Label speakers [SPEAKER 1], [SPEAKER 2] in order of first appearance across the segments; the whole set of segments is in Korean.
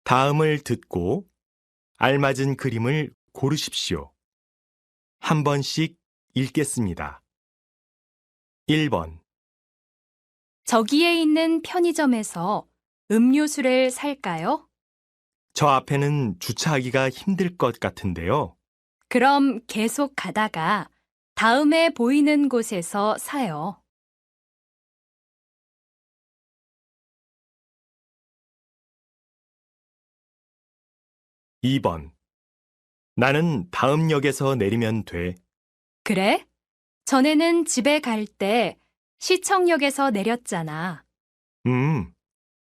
[SPEAKER 1] 다음을 듣고 알맞은 그림을 고르십시오. 한 번씩 읽겠습니다. 1번,
[SPEAKER 2] 저기에 있는 편의점에서 음료수를 살까요?
[SPEAKER 1] 저 앞에는 주차하기가 힘들 것 같은데요.
[SPEAKER 2] 그럼 계속 가다가 다음에 보이는 곳에서 사요.
[SPEAKER 1] 2번, 나는 다음 역에서 내리면 돼.
[SPEAKER 2] 그래? 전에는 집에 갈 때 시청역에서 내렸잖아.
[SPEAKER 1] 음,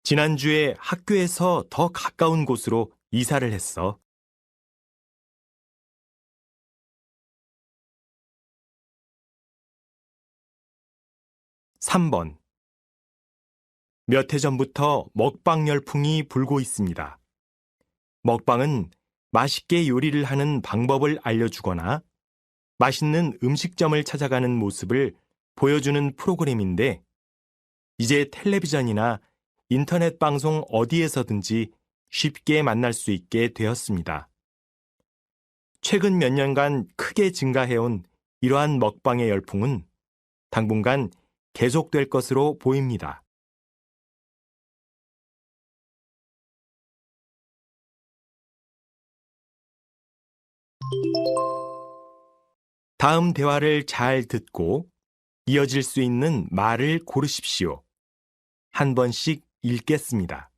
[SPEAKER 1] 지난주에 학교에서 더 가까운 곳으로 이사를 했어. 3번, 몇 해 전부터 먹방 열풍이 불고 있습니다. 먹방은 맛있게 요리를 하는 방법을 알려주거나 맛있는 음식점을 찾아가는 모습을 보여주는 프로그램인데 이제 텔레비전이나 인터넷 방송 어디에서든지 쉽게 만날 수 있게 되었습니다. 최근 몇 년간 크게 증가해온 이러한 먹방의 열풍은 당분간 계속될 것으로 보입니다. 다음 대화를 잘 듣고 이어질 수 있는 말을 고르십시오. 한 번씩 읽겠습니다.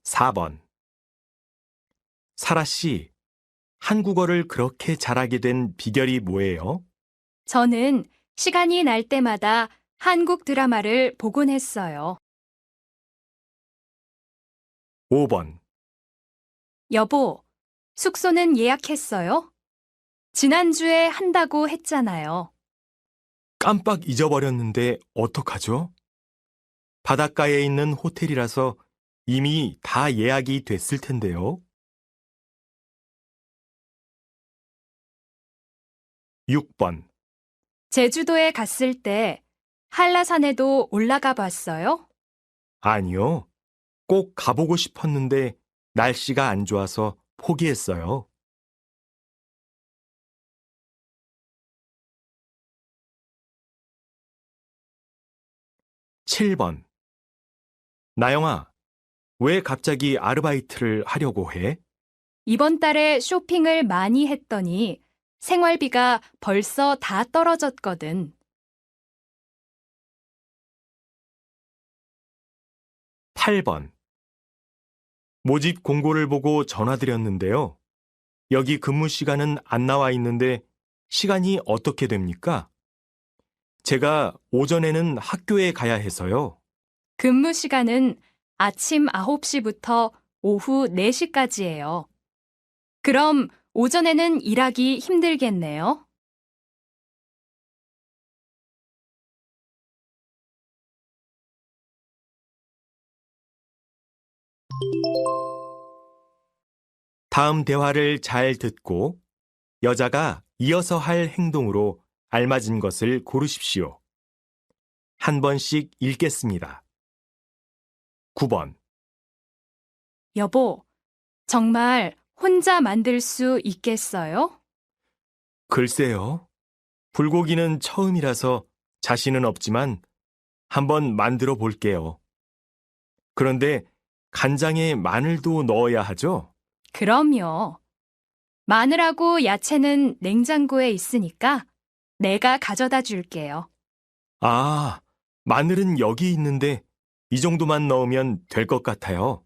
[SPEAKER 1] 4번. 사라 씨, 한국어를 그렇게 잘하게 된 비결이 뭐예요?
[SPEAKER 2] 저는 시간이 날 때마다 한국 드라마를 보곤 했어요.
[SPEAKER 1] 5번.
[SPEAKER 2] 여보, 숙소는 예약했어요? 지난주에 한다고 했잖아요.
[SPEAKER 1] 깜빡 잊어버렸는데 어떡하죠? 바닷가에 있는 호텔이라서 이미 다 예약이 됐을 텐데요. 6번.
[SPEAKER 2] 제주도에 갔을 때 한라산에도 올라가 봤어요?
[SPEAKER 1] 아니요. 꼭 가보고 싶었는데 날씨가 안 좋아서 포기했어요. 7번. 나영아, 왜 갑자기 아르바이트를 하려고 해?
[SPEAKER 2] 이번 달에 쇼핑을 많이 했더니 생활비가 벌써 다 떨어졌거든.
[SPEAKER 1] 8번. 모집 공고를 보고 전화드렸는데요. 여기 근무 시간은 안 나와 있는데 시간이 어떻게 됩니까? 제가 오전에는 학교에 가야 해서요.
[SPEAKER 2] 근무 시간은 아침 9시부터 오후 4시까지예요. 그럼 오전에는 일하기 힘들겠네요.
[SPEAKER 1] 다음 대화를 잘 듣고 여자가 이어서 할 행동으로 알맞은 것을 고르십시오. 한 번씩 읽겠습니다. 9번.
[SPEAKER 2] 여보, 정말 혼자 만들 수 있겠어요?
[SPEAKER 1] 글쎄요. 불고기는 처음이라서 자신은 없지만 한번 만들어 볼게요. 그런데 간장에 마늘도 넣어야 하죠?
[SPEAKER 2] 그럼요. 마늘하고 야채는 냉장고에 있으니까 내가 가져다 줄게요.
[SPEAKER 1] 아, 마늘은 여기 있는데 이 정도만 넣으면 될 것 같아요.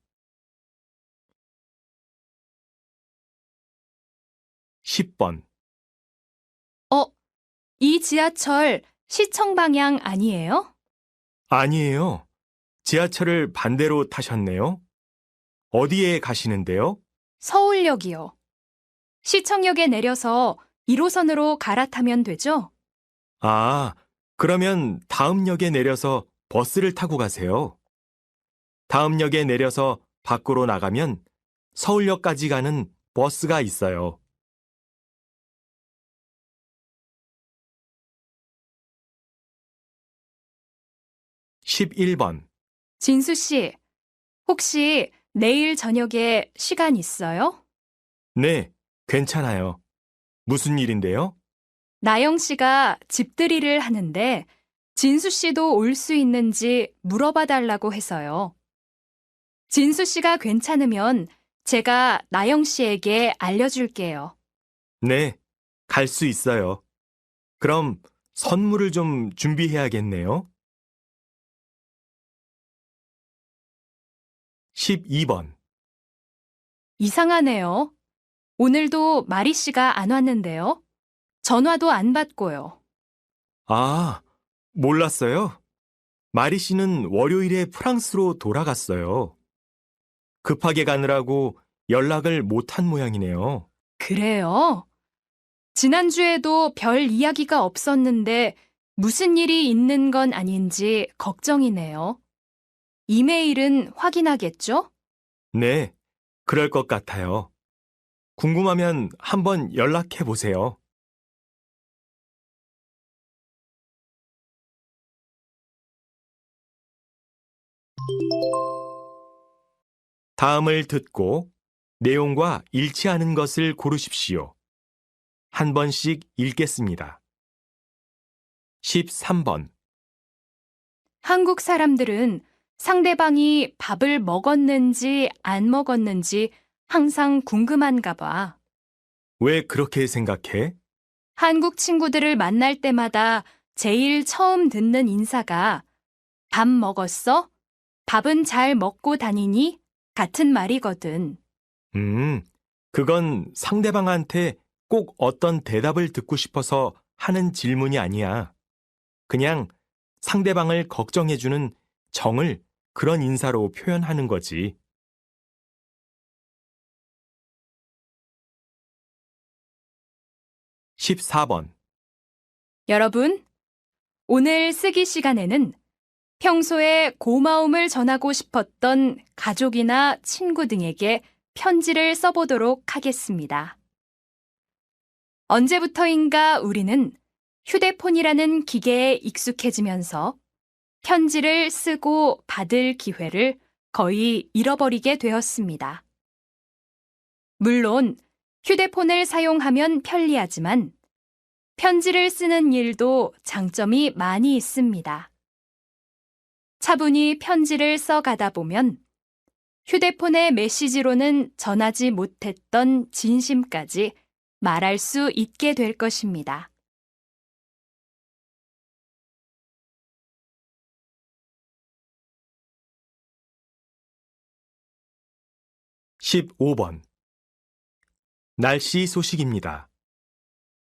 [SPEAKER 1] 10번.
[SPEAKER 2] 어, 이 지하철 시청 방향 아니에요?
[SPEAKER 1] 아니에요. 지하철을 반대로 타셨네요. 어디에 가시는데요?
[SPEAKER 2] 서울역이요. 시청역에 내려서 1호선으로 갈아타면 되죠?
[SPEAKER 1] 아, 그러면 다음 역에 내려서 버스를 타고 가세요. 다음 역에 내려서 밖으로 나가면 서울역까지 가는 버스가 있어요. 11번.
[SPEAKER 2] 진수 씨, 혹시 내일 저녁에 시간 있어요?
[SPEAKER 1] 네, 괜찮아요. 무슨 일인데요?
[SPEAKER 2] 나영 씨가 집들이를 하는데 진수 씨도 올 수 있는지 물어봐 달라고 해서요. 진수 씨가 괜찮으면 제가 나영 씨에게 알려줄게요.
[SPEAKER 1] 네, 갈 수 있어요. 그럼 선물을 좀 준비해야겠네요. 12번.
[SPEAKER 2] 이상하네요. 오늘도 마리 씨가 안 왔는데요. 전화도 안 받고요.
[SPEAKER 1] 아, 몰랐어요? 마리 씨는 월요일에 프랑스로 돌아갔어요. 급하게 가느라고 연락을 못한 모양이네요.
[SPEAKER 2] 그래요? 지난주에도 별 이야기가 없었는데 무슨 일이 있는 건 아닌지 걱정이네요. 이메일은 확인하겠죠?
[SPEAKER 1] 네, 그럴 것 같아요. 궁금하면 한번 연락해 보세요. 다음을 듣고 내용과 일치하는 것을 고르십시오. 한 번씩 읽겠습니다. 13번.
[SPEAKER 2] 한국 사람들은 상대방이 밥을 먹었는지 안 먹었는지 항상 궁금한가 봐.
[SPEAKER 1] 왜 그렇게 생각해?
[SPEAKER 2] 한국 친구들을 만날 때마다 제일 처음 듣는 인사가 밥 먹었어? 밥은 잘 먹고 다니니? 같은 말이거든.
[SPEAKER 1] 음, 그건 상대방한테 꼭 어떤 대답을 듣고 싶어서 하는 질문이 아니야. 그냥 상대방을 걱정해주는 정을 그런 인사로 표현하는 거지. 14번.
[SPEAKER 2] 여러분, 오늘 쓰기 시간에는 평소에 고마움을 전하고 싶었던 가족이나 친구 등에게 편지를 써보도록 하겠습니다. 언제부터인가 우리는 휴대폰이라는 기계에 익숙해지면서 편지를 쓰고 받을 기회를 거의 잃어버리게 되었습니다. 물론 휴대폰을 사용하면 편리하지만 편지를 쓰는 일도 장점이 많이 있습니다. 차분히 편지를 써가다 보면 휴대폰의 메시지로는 전하지 못했던 진심까지 말할 수 있게 될 것입니다.
[SPEAKER 1] (15번) 날씨 소식입니다.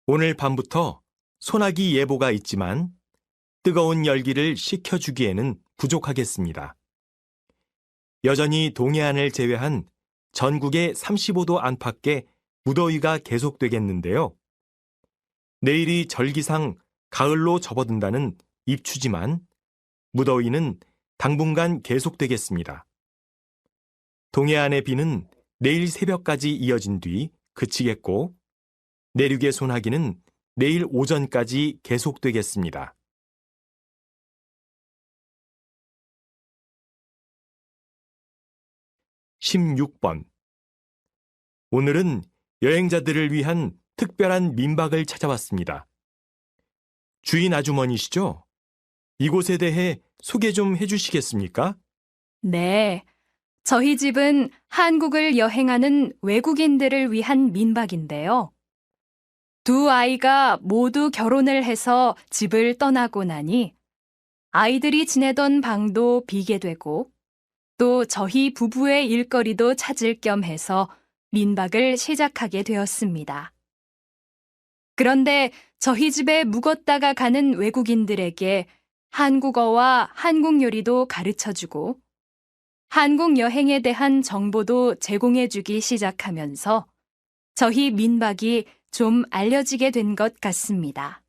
[SPEAKER 1] 오늘 밤부터 소나기 예보가 있지만 뜨거운 열기를 식혀주기에는 부족하겠습니다. 여전히 동해안을 제외한 전국의 35도 안팎의 무더위가 계속되겠는데요. 내일이 절기상 가을로 접어든다는 입추지만 무더위는 당분간 계속되겠습니다. 동해안의 비는 내일 새벽까지 이어진 뒤 그치겠고 내륙의 소나기는 내일 오전까지 계속되겠습니다. 16번. 오늘은 여행자들을 위한 특별한 민박을 찾아왔습니다. 주인 아주머니시죠? 이곳에 대해 소개 좀 해주시겠습니까?
[SPEAKER 2] 네, 저희 집은 한국을 여행하는 외국인들을 위한 민박인데요. 두 아이가 모두 결혼을 해서 집을 떠나고 나니 아이들이 지내던 방도 비게 되고 또 저희 부부의 일거리도 찾을 겸 해서 민박을 시작하게 되었습니다. 그런데 저희 집에 묵었다가 가는 외국인들에게 한국어와 한국 요리도 가르쳐주고 한국 여행에 대한 정보도 제공해주기 시작하면서 저희 민박이 좀 알려지게 된 것 같습니다.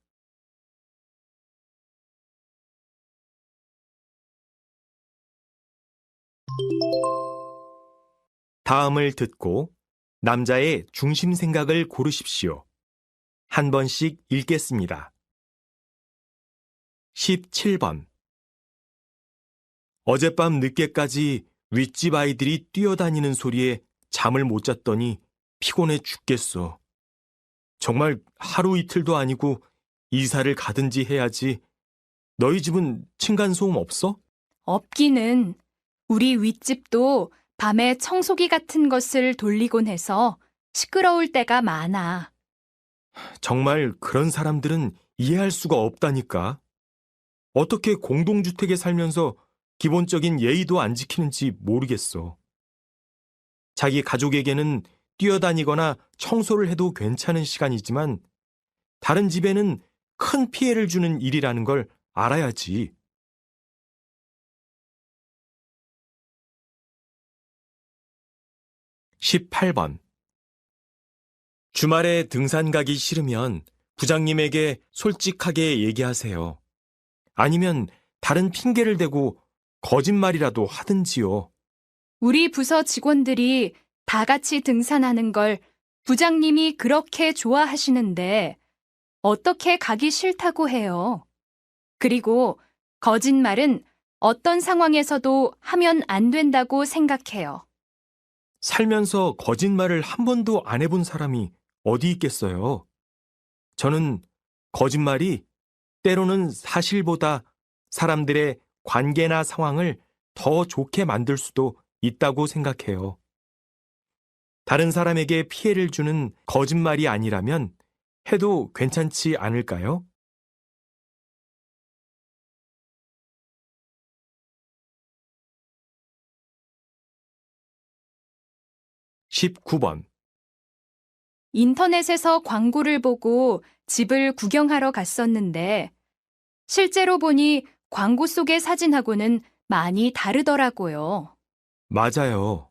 [SPEAKER 1] 다음을 듣고 남자의 중심 생각을 고르십시오. 한 번씩 읽겠습니다. 17번. 어젯밤 늦게까지 윗집 아이들이 뛰어다니는 소리에 잠을 못 잤더니 피곤해 죽겠어. 정말 하루 이틀도 아니고 이사를 가든지 해야지. 너희 집은 층간소음 없어?
[SPEAKER 2] 없기는. 우리 윗집도 밤에 청소기 같은 것을 돌리곤 해서 시끄러울 때가 많아.
[SPEAKER 1] 정말 그런 사람들은 이해할 수가 없다니까. 어떻게 공동주택에 살면서 기본적인 예의도 안 지키는지 모르겠어. 자기 가족에게는 뛰어다니거나 청소를 해도 괜찮은 시간이지만 다른 집에는 큰 피해를 주는 일이라는 걸 알아야지. 18번. 주말에 등산 가기 싫으면 부장님에게 솔직하게 얘기하세요. 아니면 다른 핑계를 대고 거짓말이라도 하든지요.
[SPEAKER 2] 우리 부서 직원들이 다 같이 등산하는 걸 부장님이 그렇게 좋아하시는데 어떻게 가기 싫다고 해요? 그리고 거짓말은 어떤 상황에서도 하면 안 된다고 생각해요.
[SPEAKER 1] 살면서 거짓말을 한 번도 안 해본 사람이 어디 있겠어요? 저는 거짓말이 때로는 사실보다 사람들의 관계나 상황을 더 좋게 만들 수도 있다고 생각해요. 다른 사람에게 피해를 주는 거짓말이 아니라면 해도 괜찮지 않을까요? (19번)
[SPEAKER 2] 인터넷에서 광고를 보고 집을 구경하러 갔었는데 실제로 보니 광고 속의 사진하고는 많이 다르더라고요.
[SPEAKER 1] 맞아요.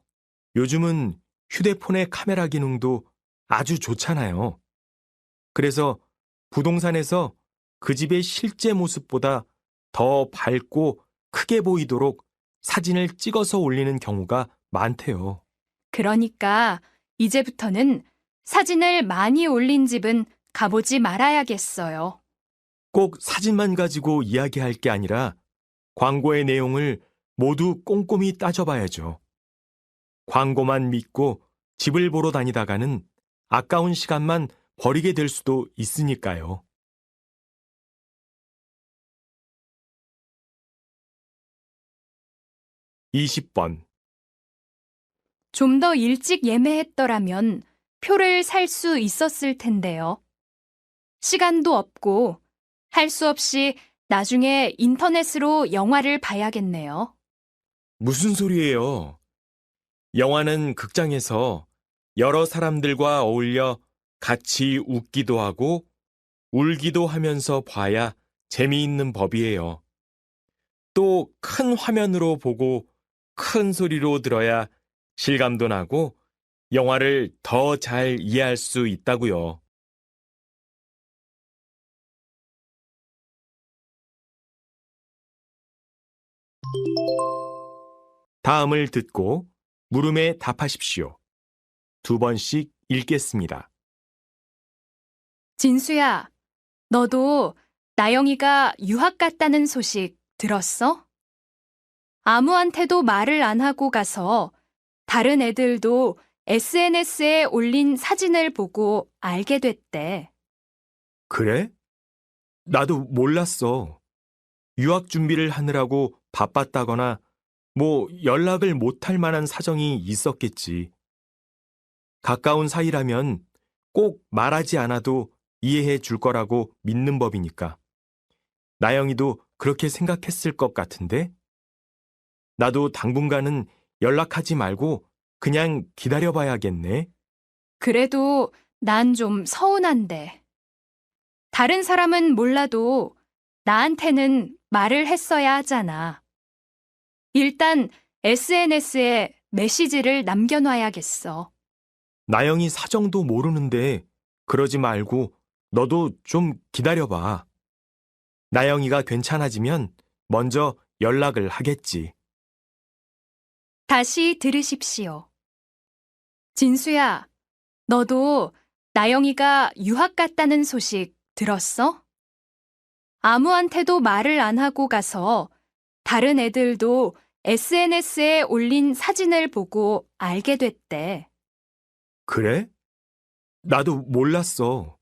[SPEAKER 1] 요즘은 휴대폰의 카메라 기능도 아주 좋잖아요. 그래서 부동산에서 그 집의 실제 모습보다 더 밝고 크게 보이도록 사진을 찍어서 올리는 경우가 많대요.
[SPEAKER 2] 그러니까 이제부터는 사진을 많이 올린 집은 가보지 말아야겠어요.
[SPEAKER 1] 꼭 사진만 가지고 이야기할 게 아니라 광고의 내용을 모두 꼼꼼히 따져봐야죠. 광고만 믿고 집을 보러 다니다가는 아까운 시간만 버리게 될 수도 있으니까요. 20번.
[SPEAKER 2] 좀 더 일찍 예매했더라면 표를 살 수 있었을 텐데요. 시간도 없고 할 수 없이 나중에 인터넷으로 영화를 봐야겠네요.
[SPEAKER 1] 무슨 소리예요? 영화는 극장에서 여러 사람들과 어울려 같이 웃기도 하고 울기도 하면서 봐야 재미있는 법이에요. 또 큰 화면으로 보고 큰 소리로 들어야 실감도 나고 영화를 더 잘 이해할 수 있다고요. 다음을 듣고 물음에 답하십시오. 2번씩 읽겠습니다.
[SPEAKER 2] 진수야, 너도 나영이가 유학 갔다는 소식 들었어? 아무한테도 말을 안 하고 가서 다른 애들도 SNS에 올린 사진을 보고 알게 됐대.
[SPEAKER 1] 그래? 나도 몰랐어. 유학 준비를 하느라고 바빴다거나 연락을 못할 만한 사정이 있었겠지. 가까운 사이라면 꼭 말하지 않아도 이해해 줄 거라고 믿는 법이니까. 나영이도 그렇게 생각했을 것 같은데? 나도 당분간은 연락하지 말고 그냥 기다려봐야겠네.
[SPEAKER 2] 그래도 난 좀 서운한데. 다른 사람은 몰라도 나한테는 말을 했어야 하잖아. 일단 SNS에 메시지를 남겨놔야겠어.
[SPEAKER 1] 나영이 사정도 모르는데 그러지 말고 너도 좀 기다려봐. 나영이가 괜찮아지면 먼저 연락을 하겠지.
[SPEAKER 2] 다시 들으십시오. 진수야, 너도 나영이가 유학 갔다는 소식 들었어? 아무한테도 말을 안 하고 가서 다른 애들도 SNS에 올린 사진을 보고 알게 됐대.
[SPEAKER 1] 그래? 나도 몰랐어.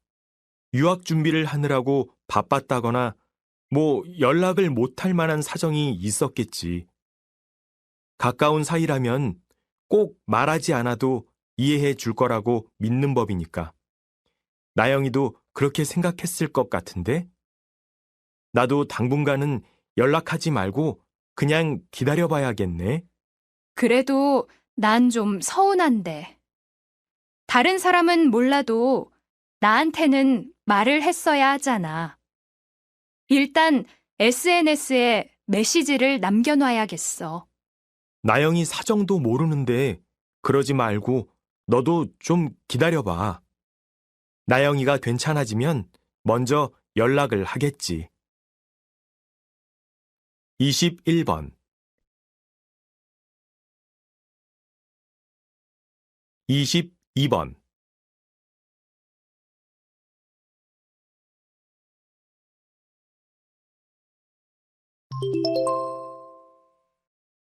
[SPEAKER 1] 유학 준비를 하느라고 바빴다거나 연락을 못할 만한 사정이 있었겠지. 가까운 사이라면 꼭 말하지 않아도 이해해 줄 거라고 믿는 법이니까. 나영이도 그렇게 생각했을 것 같은데? 나도 당분간은 연락하지 말고 그냥 기다려봐야겠네.
[SPEAKER 2] 그래도 난 좀 서운한데. 다른 사람은 몰라도 나한테는 말을 했어야 하잖아. 일단 SNS에 메시지를 남겨놔야겠어.
[SPEAKER 1] 나영이 사정도 모르는데 그러지 말고 너도 좀 기다려봐. 나영이가 괜찮아지면 먼저 연락을 하겠지. 21번 22번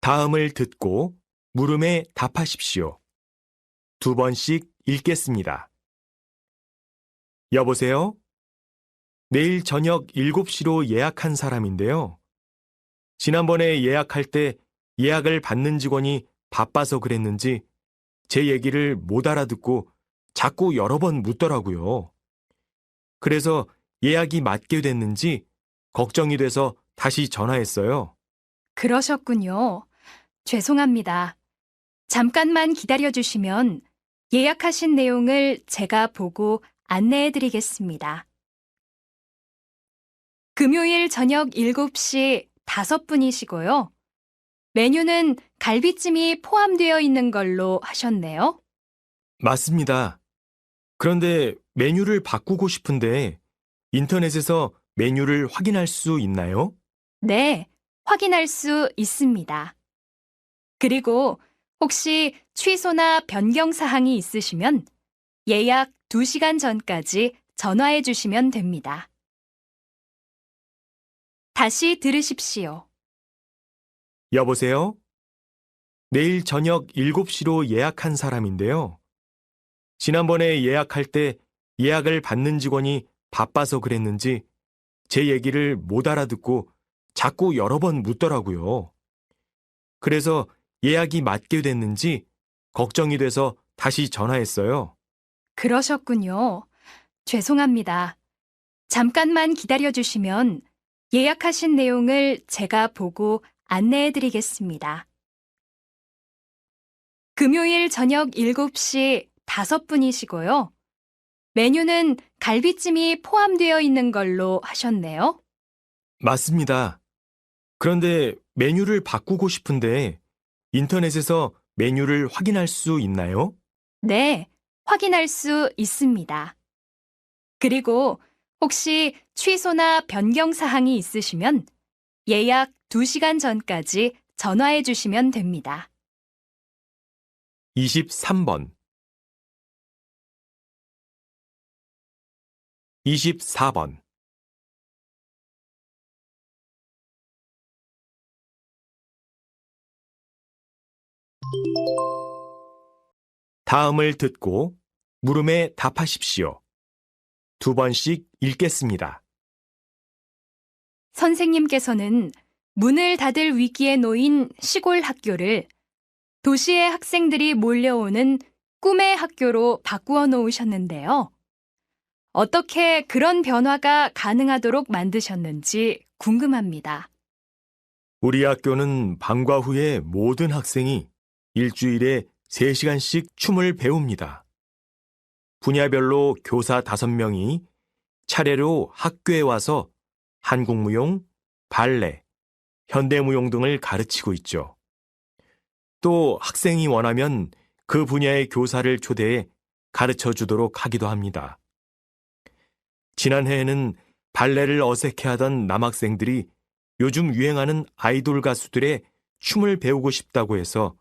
[SPEAKER 1] 다음을 듣고 물음에 답하십시오. 두 번씩 읽겠습니다. 여보세요? 내일 저녁 7시로 예약한 사람인데요. 지난번에 예약할 때 예약을 받는 직원이 바빠서 그랬는지 제 얘기를 못 알아듣고 자꾸 여러 번 묻더라고요. 그래서 예약이 맞게 됐는지 걱정이 돼서 다시 전화했어요.
[SPEAKER 2] 그러셨군요. 죄송합니다. 잠깐만 기다려주시면 예약하신 내용을 제가 보고 안내해드리겠습니다. 금요일 저녁 7시 5분이시고요. 메뉴는 갈비찜이 포함되어 있는 걸로 하셨네요.
[SPEAKER 1] 맞습니다. 그런데 메뉴를 바꾸고 싶은데 인터넷에서 메뉴를 확인할 수 있나요?
[SPEAKER 2] 네, 확인할 수 있습니다. 그리고 혹시 취소나 변경 사항이 있으시면 예약 2시간 전까지 전화해 주시면 됩니다. 다시 들으십시오.
[SPEAKER 1] 여보세요? 내일 저녁 7시로 예약한 사람인데요. 지난번에 예약할 때 예약을 받는 직원이 바빠서 그랬는지 제 얘기를 못 알아듣고 자꾸 여러 번 묻더라고요. 그래서 예약이 맞게 됐는지 걱정이 돼서 다시 전화했어요.
[SPEAKER 2] 그러셨군요. 죄송합니다. 잠깐만 기다려 주시면 예약하신 내용을 제가 보고 안내해 드리겠습니다. 금요일 저녁 7시 5분이시고요. 메뉴는 갈비찜이 포함되어 있는 걸로 하셨네요.
[SPEAKER 1] 맞습니다. 그런데 메뉴를 바꾸고 싶은데 인터넷에서 메뉴를 확인할 수 있나요?
[SPEAKER 2] 네, 확인할 수 있습니다. 그리고 혹시 취소나 변경 사항이 있으시면 예약 2시간 전까지 전화해 주시면 됩니다.
[SPEAKER 1] 23번 24번 다음을 듣고 물음에 답하십시오. 두 번씩 읽겠습니다.
[SPEAKER 2] 선생님께서는 문을 닫을 위기에 놓인 시골 학교를 도시의 학생들이 몰려오는 꿈의 학교로 바꾸어 놓으셨는데요. 어떻게 그런 변화가 가능하도록 만드셨는지 궁금합니다.
[SPEAKER 1] 우리 학교는 방과 후에 모든 학생이 일주일에 3시간씩 춤을 배웁니다. 분야별로 교사 5명이 차례로 학교에 와서 한국무용, 발레, 현대무용 등을 가르치고 있죠. 또 학생이 원하면 그 분야의 교사를 초대해 가르쳐 주도록 하기도 합니다. 지난해에는 발레를 어색해하던 남학생들이 요즘 유행하는 아이돌 가수들의 춤을 배우고 싶다고 해서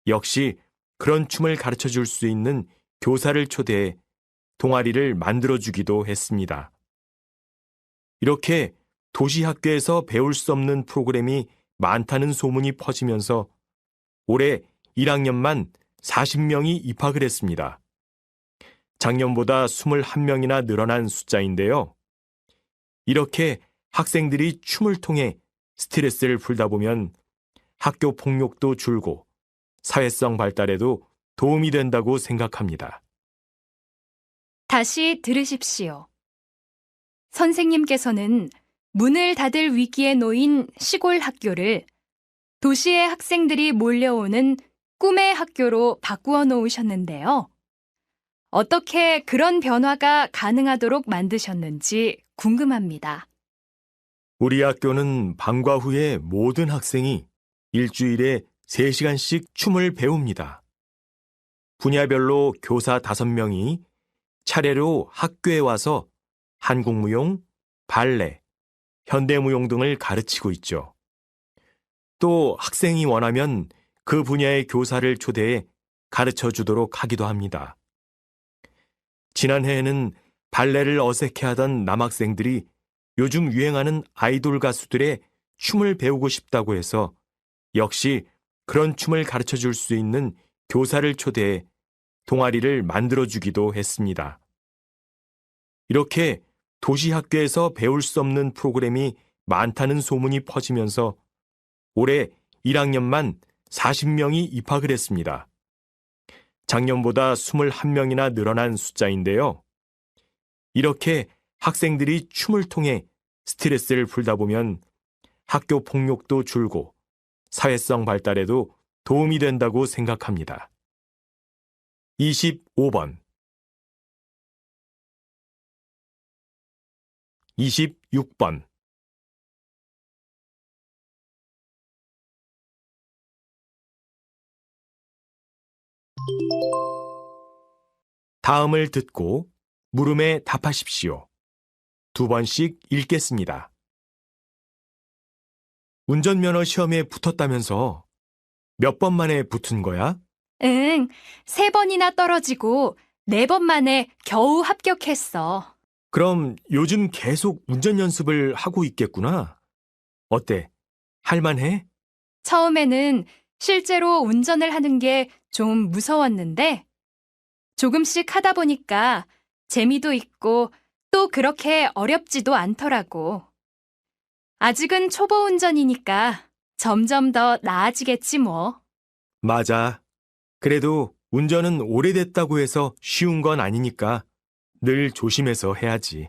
[SPEAKER 1] 역시 그런 춤을 가르쳐 줄 수 있는 교사를 초대해 동아리를 만들어주기도 했습니다. 이렇게 도시학교에서 배울 수 없는 프로그램이 많다는 소문이 퍼지면서 올해 1학년만 40명이 입학을 했습니다. 작년보다 21명이나 늘어난 숫자인데요. 이렇게 학생들이 춤을 통해 스트레스를 풀다 보면 학교 폭력도 줄고 사회성 발달에도 도움이 된다고 생각합니다.
[SPEAKER 2] 다시 들으십시오. 선생님께서는 문을 닫을 위기에 놓인 시골 학교를 도시의 학생들이 몰려오는 꿈의 학교로 바꾸어 놓으셨는데요. 어떻게 그런 변화가 가능하도록 만드셨는지 궁금합니다.
[SPEAKER 1] 우리 학교는 방과 후에 모든 학생이 일주일에 3시간씩 춤을 배웁니다. 분야별로 교사 5명이 차례로 학교에 와서 한국무용, 발레, 현대무용 등을 가르치고 있죠. 또 학생이 원하면 그 분야의 교사를 초대해 가르쳐 주도록 하기도 합니다. 지난해에는 발레를 어색해하던 남학생들이 요즘 유행하는 아이돌 가수들의 춤을 배우고 싶다고 해서 역시 그런 춤을 가르쳐 줄 수 있는 교사를 초대해 동아리를 만들어주기도 했습니다. 이렇게 도시 학교에서 배울 수 없는 프로그램이 많다는 소문이 퍼지면서 올해 1학년만 40명이 입학을 했습니다. 작년보다 21명이나 늘어난 숫자인데요. 이렇게 학생들이 춤을 통해 스트레스를 풀다 보면 학교 폭력도 줄고 사회성 발달에도 도움이 된다고 생각합니다. 25번 26번 다음을 듣고 물음에 답하십시오. 2번씩 읽겠습니다. 운전면허 시험에 붙었다면서 몇 번 만에 붙은 거야?
[SPEAKER 2] 응, 3번이나 떨어지고 4번 만에 겨우 합격했어.
[SPEAKER 1] 그럼 요즘 계속 운전 연습을 하고 있겠구나. 어때? 할만해?
[SPEAKER 2] 처음에는 실제로 운전을 하는 게 좀 무서웠는데 조금씩 하다 보니까 재미도 있고 또 그렇게 어렵지도 않더라고. 아직은 초보 운전이니까 점점 더 나아지겠지 뭐.
[SPEAKER 1] 맞아. 그래도 운전은 오래됐다고 해서 쉬운 건 아니니까 늘 조심해서 해야지.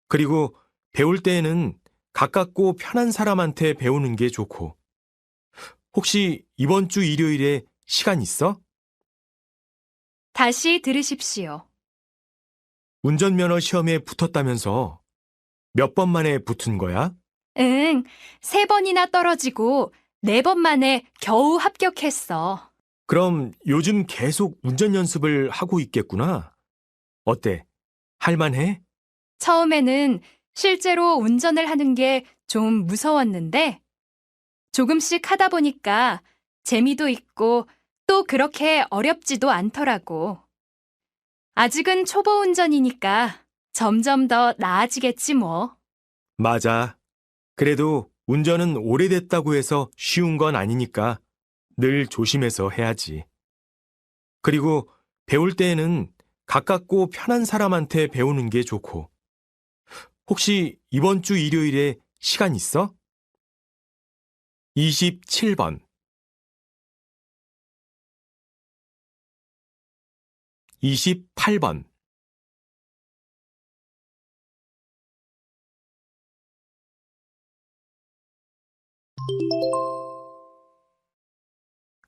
[SPEAKER 1] 그리고 배울 때에는 가깝고 편한 사람한테 배우는 게 좋고. 혹시 이번 주 일요일에 시간 있어?
[SPEAKER 2] 다시 들으십시오.
[SPEAKER 1] 운전면허 시험에 붙었다면서 몇 번 만에 붙은 거야?
[SPEAKER 2] 응, 3번이나 떨어지고 4번 만에 겨우 합격했어.
[SPEAKER 1] 그럼 요즘 계속 운전 연습을 하고 있겠구나. 어때? 할만해?
[SPEAKER 2] 처음에는 실제로 운전을 하는 게 좀 무서웠는데 조금씩 하다 보니까 재미도 있고 또 그렇게 어렵지도 않더라고. 아직은 초보 운전이니까 점점 더 나아지겠지 뭐.
[SPEAKER 1] 맞아. 그래도 운전은 오래됐다고 해서 쉬운 건 아니니까 늘 조심해서 해야지. 그리고 배울 때에는 가깝고 편한 사람한테 배우는 게 좋고. 혹시 이번 주 일요일에 시간 있어? 27번 28번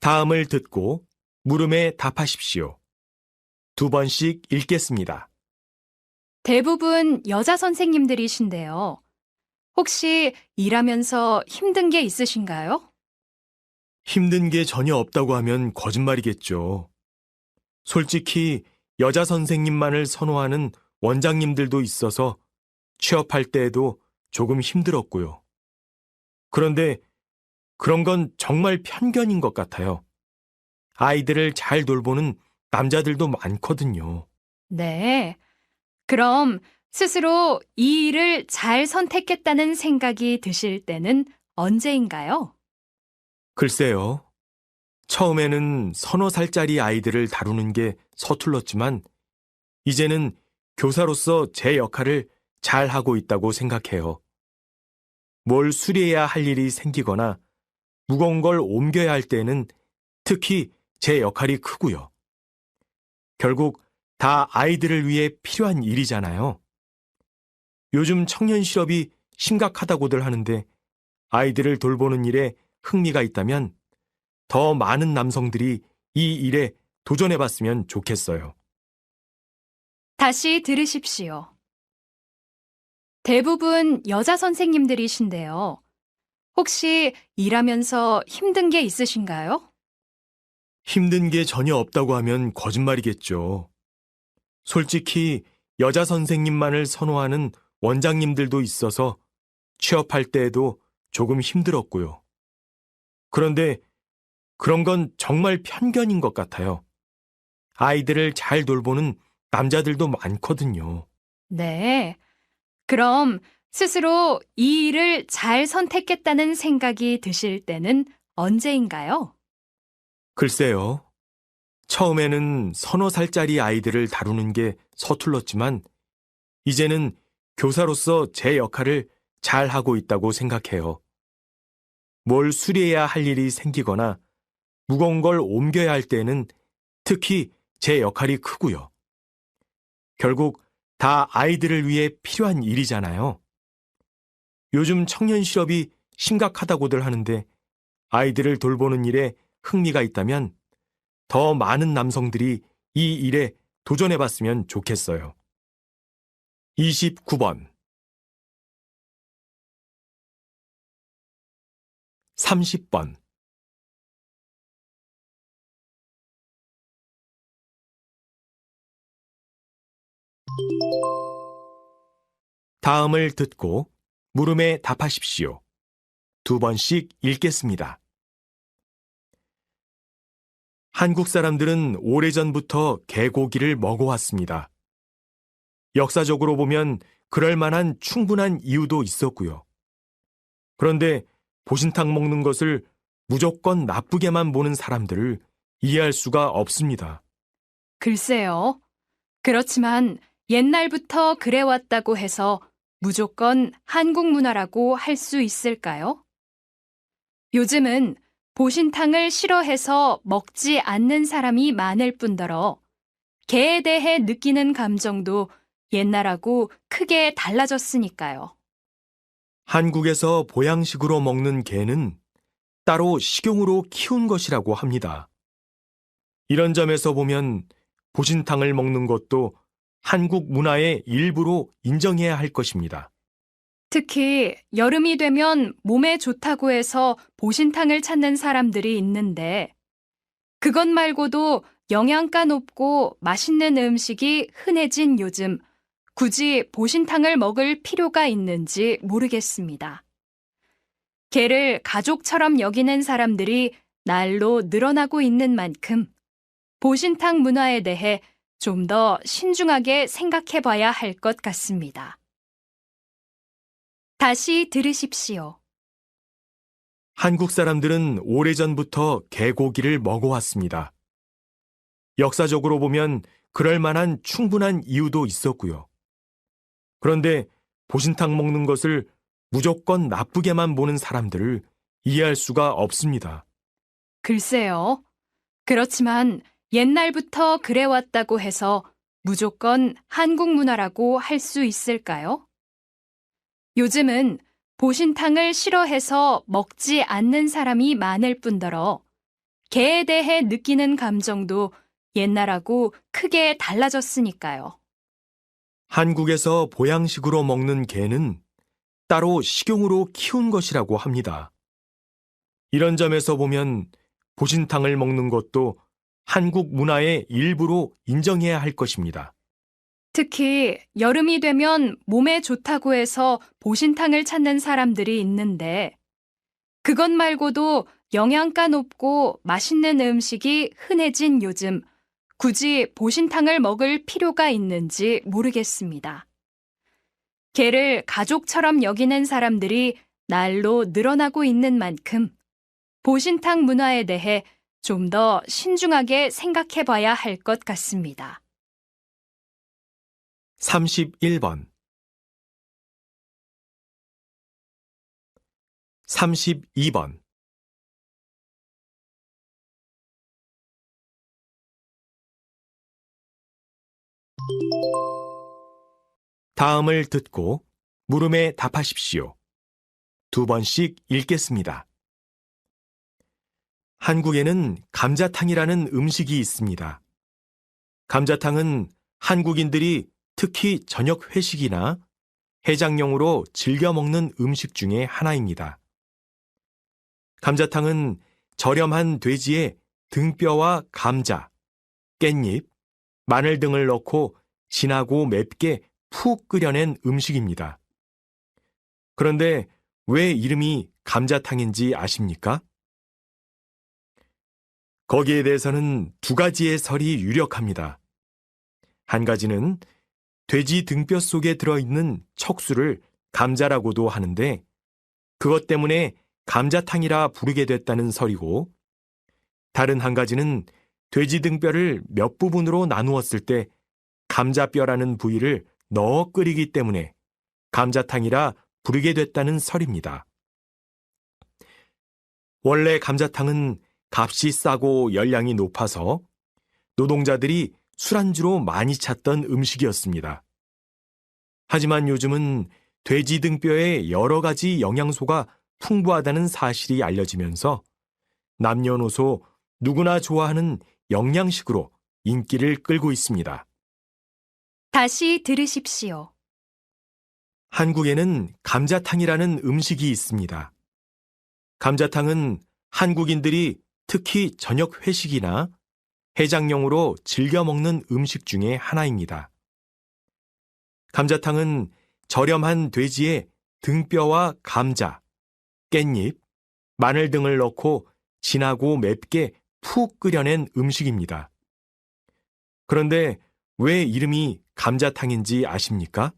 [SPEAKER 1] 다음을 듣고 물음에 답하십시오. 2번씩 읽겠습니다.
[SPEAKER 2] 대부분 여자 선생님들이신데요. 혹시 일하면서 힘든 게 있으신가요?
[SPEAKER 1] 힘든 게 전혀 없다고 하면 거짓말이겠죠. 솔직히 여자 선생님만을 선호하는 원장님들도 있어서 취업할 때에도 조금 힘들었고요. 그런데 그런 건 정말 편견인 것 같아요. 아이들을 잘 돌보는 남자들도 많거든요.
[SPEAKER 2] 네. 그럼 스스로 이 일을 잘 선택했다는 생각이 드실 때는 언제인가요?
[SPEAKER 1] 글쎄요. 처음에는 서너 살짜리 아이들을 다루는 게 서툴렀지만 이제는 교사로서 제 역할을 잘 하고 있다고 생각해요. 뭘 수리해야 할 일이 생기거나 무거운 걸 옮겨야 할 때는 특히 제 역할이 크고요. 결국 다 아이들을 위해 필요한 일이잖아요. 요즘 청년 실업이 심각하다고들 하는데 아이들을 돌보는 일에 흥미가 있다면 더 많은 남성들이 이 일에 도전해봤으면 좋겠어요.
[SPEAKER 2] 다시 들으십시오. 대부분 여자 선생님들이신데요. 혹시 일하면서 힘든 게 있으신가요?
[SPEAKER 1] 힘든 게 전혀 없다고 하면 거짓말이겠죠. 솔직히 여자 선생님만을 선호하는 원장님들도 있어서 취업할 때에도 조금 힘들었고요. 그런데 그런 건 정말 편견인 것 같아요. 아이들을 잘 돌보는 남자들도 많거든요.
[SPEAKER 2] 네. 그럼 스스로 이 일을 잘 선택했다는 생각이 드실 때는 언제인가요?
[SPEAKER 1] 글쎄요. 처음에는 서너 살짜리 아이들을 다루는 게 서툴렀지만 이제는 교사로서 제 역할을 잘 하고 있다고 생각해요. 뭘 수리해야 할 일이 생기거나 무거운 걸 옮겨야 할 때는 특히 제 역할이 크고요. 결국 다 아이들을 위해 필요한 일이잖아요. 요즘 청년 실업이 심각하다고들 하는데 아이들을 돌보는 일에 흥미가 있다면 더 많은 남성들이 이 일에 도전해봤으면 좋겠어요. 29번, 30번. 다음을 듣고 물음에 답하십시오. 두 번씩 읽겠습니다. 한국 사람들은 오래전부터 개고기를 먹어왔습니다. 역사적으로 보면 그럴 만한 충분한 이유도 있었고요. 그런데 보신탕 먹는 것을 무조건 나쁘게만 보는 사람들을 이해할 수가 없습니다.
[SPEAKER 2] 글쎄요. 그렇지만 옛날부터 그래왔다고 해서 무조건 한국 문화라고 할 수 있을까요? 요즘은 보신탕을 싫어해서 먹지 않는 사람이 많을 뿐더러 게에 대해 느끼는 감정도 옛날하고 크게 달라졌으니까요.
[SPEAKER 1] 한국에서 보양식으로 먹는 개는 따로 식용으로 키운 것이라고 합니다. 이런 점에서 보면 보신탕을 먹는 것도 한국 문화의 일부로 인정해야 할 것입니다.
[SPEAKER 2] 특히 여름이 되면 몸에 좋다고 해서 보신탕을 찾는 사람들이 있는데 그것 말고도 영양가 높고 맛있는 음식이 흔해진 요즘 굳이 보신탕을 먹을 필요가 있는지 모르겠습니다. 개를 가족처럼 여기는 사람들이 날로 늘어나고 있는 만큼 보신탕 문화에 대해 좀 더 신중하게 생각해 봐야 할 것 같습니다. 다시 들으십시오.
[SPEAKER 1] 한국 사람들은 오래전부터 개고기를 먹어왔습니다. 역사적으로 보면 그럴 만한 충분한 이유도 있었고요. 그런데 보신탕 먹는 것을 무조건 나쁘게만 보는 사람들을 이해할 수가 없습니다.
[SPEAKER 2] 글쎄요. 그렇지만 옛날부터 그래왔다고 해서 무조건 한국 문화라고 할 수 있을까요? 요즘은 보신탕을 싫어해서 먹지 않는 사람이 많을 뿐더러 게에 대해 느끼는 감정도 옛날하고 크게 달라졌으니까요.
[SPEAKER 1] 한국에서 보양식으로 먹는 개는 따로 식용으로 키운 것이라고 합니다. 이런 점에서 보면 보신탕을 먹는 것도 한국 문화의 일부로 인정해야 할 것입니다.
[SPEAKER 2] 특히 여름이 되면 몸에 좋다고 해서 보신탕을 찾는 사람들이 있는데 그것 말고도 영양가 높고 맛있는 음식이 흔해진 요즘 굳이 보신탕을 먹을 필요가 있는지 모르겠습니다. 개를 가족처럼 여기는 사람들이 날로 늘어나고 있는 만큼 보신탕 문화에 대해 좀 더 신중하게 생각해 봐야 할 것 같습니다.
[SPEAKER 1] 31번, 32번. 다음을 듣고 물음에 답하십시오. 두 번씩 읽겠습니다. 한국에는 감자탕이라는 음식이 있습니다. 감자탕은 한국인들이 특히 저녁 회식이나 해장용으로 즐겨 먹는 음식 중에 하나입니다. 감자탕은 저렴한 돼지의 등뼈와 감자, 깻잎, 마늘 등을 넣고 진하고 맵게 푹 끓여낸 음식입니다. 그런데 왜 이름이 감자탕인지 아십니까? 거기에 대해서는 두 가지의 설이 유력합니다. 한 가지는 돼지 등뼈 속에 들어있는 척수를 감자라고도 하는데 그것 때문에 감자탕이라 부르게 됐다는 설이고, 다른 한 가지는 돼지 등뼈를 몇 부분으로 나누었을 때 감자뼈라는 부위를 넣어 끓이기 때문에 감자탕이라 부르게 됐다는 설입니다. 원래 감자탕은 값이 싸고 열량이 높아서 노동자들이 술안주로 많이 찾던 음식이었습니다. 하지만 요즘은 돼지 등뼈에 여러 가지 영양소가 풍부하다는 사실이 알려지면서 남녀노소 누구나 좋아하는 영양식으로 인기를 끌고 있습니다.
[SPEAKER 2] 다시 들으십시오.
[SPEAKER 1] 한국에는 감자탕이라는 음식이 있습니다. 감자탕은 한국인들이 특히 저녁 회식이나 해장용으로 즐겨 먹는 음식 중에 하나입니다. 감자탕은 저렴한 돼지의 등뼈와 감자, 깻잎, 마늘 등을 넣고 진하고 맵게 푹 끓여낸 음식입니다. 그런데 왜 이름이 감자탕인지 아십니까?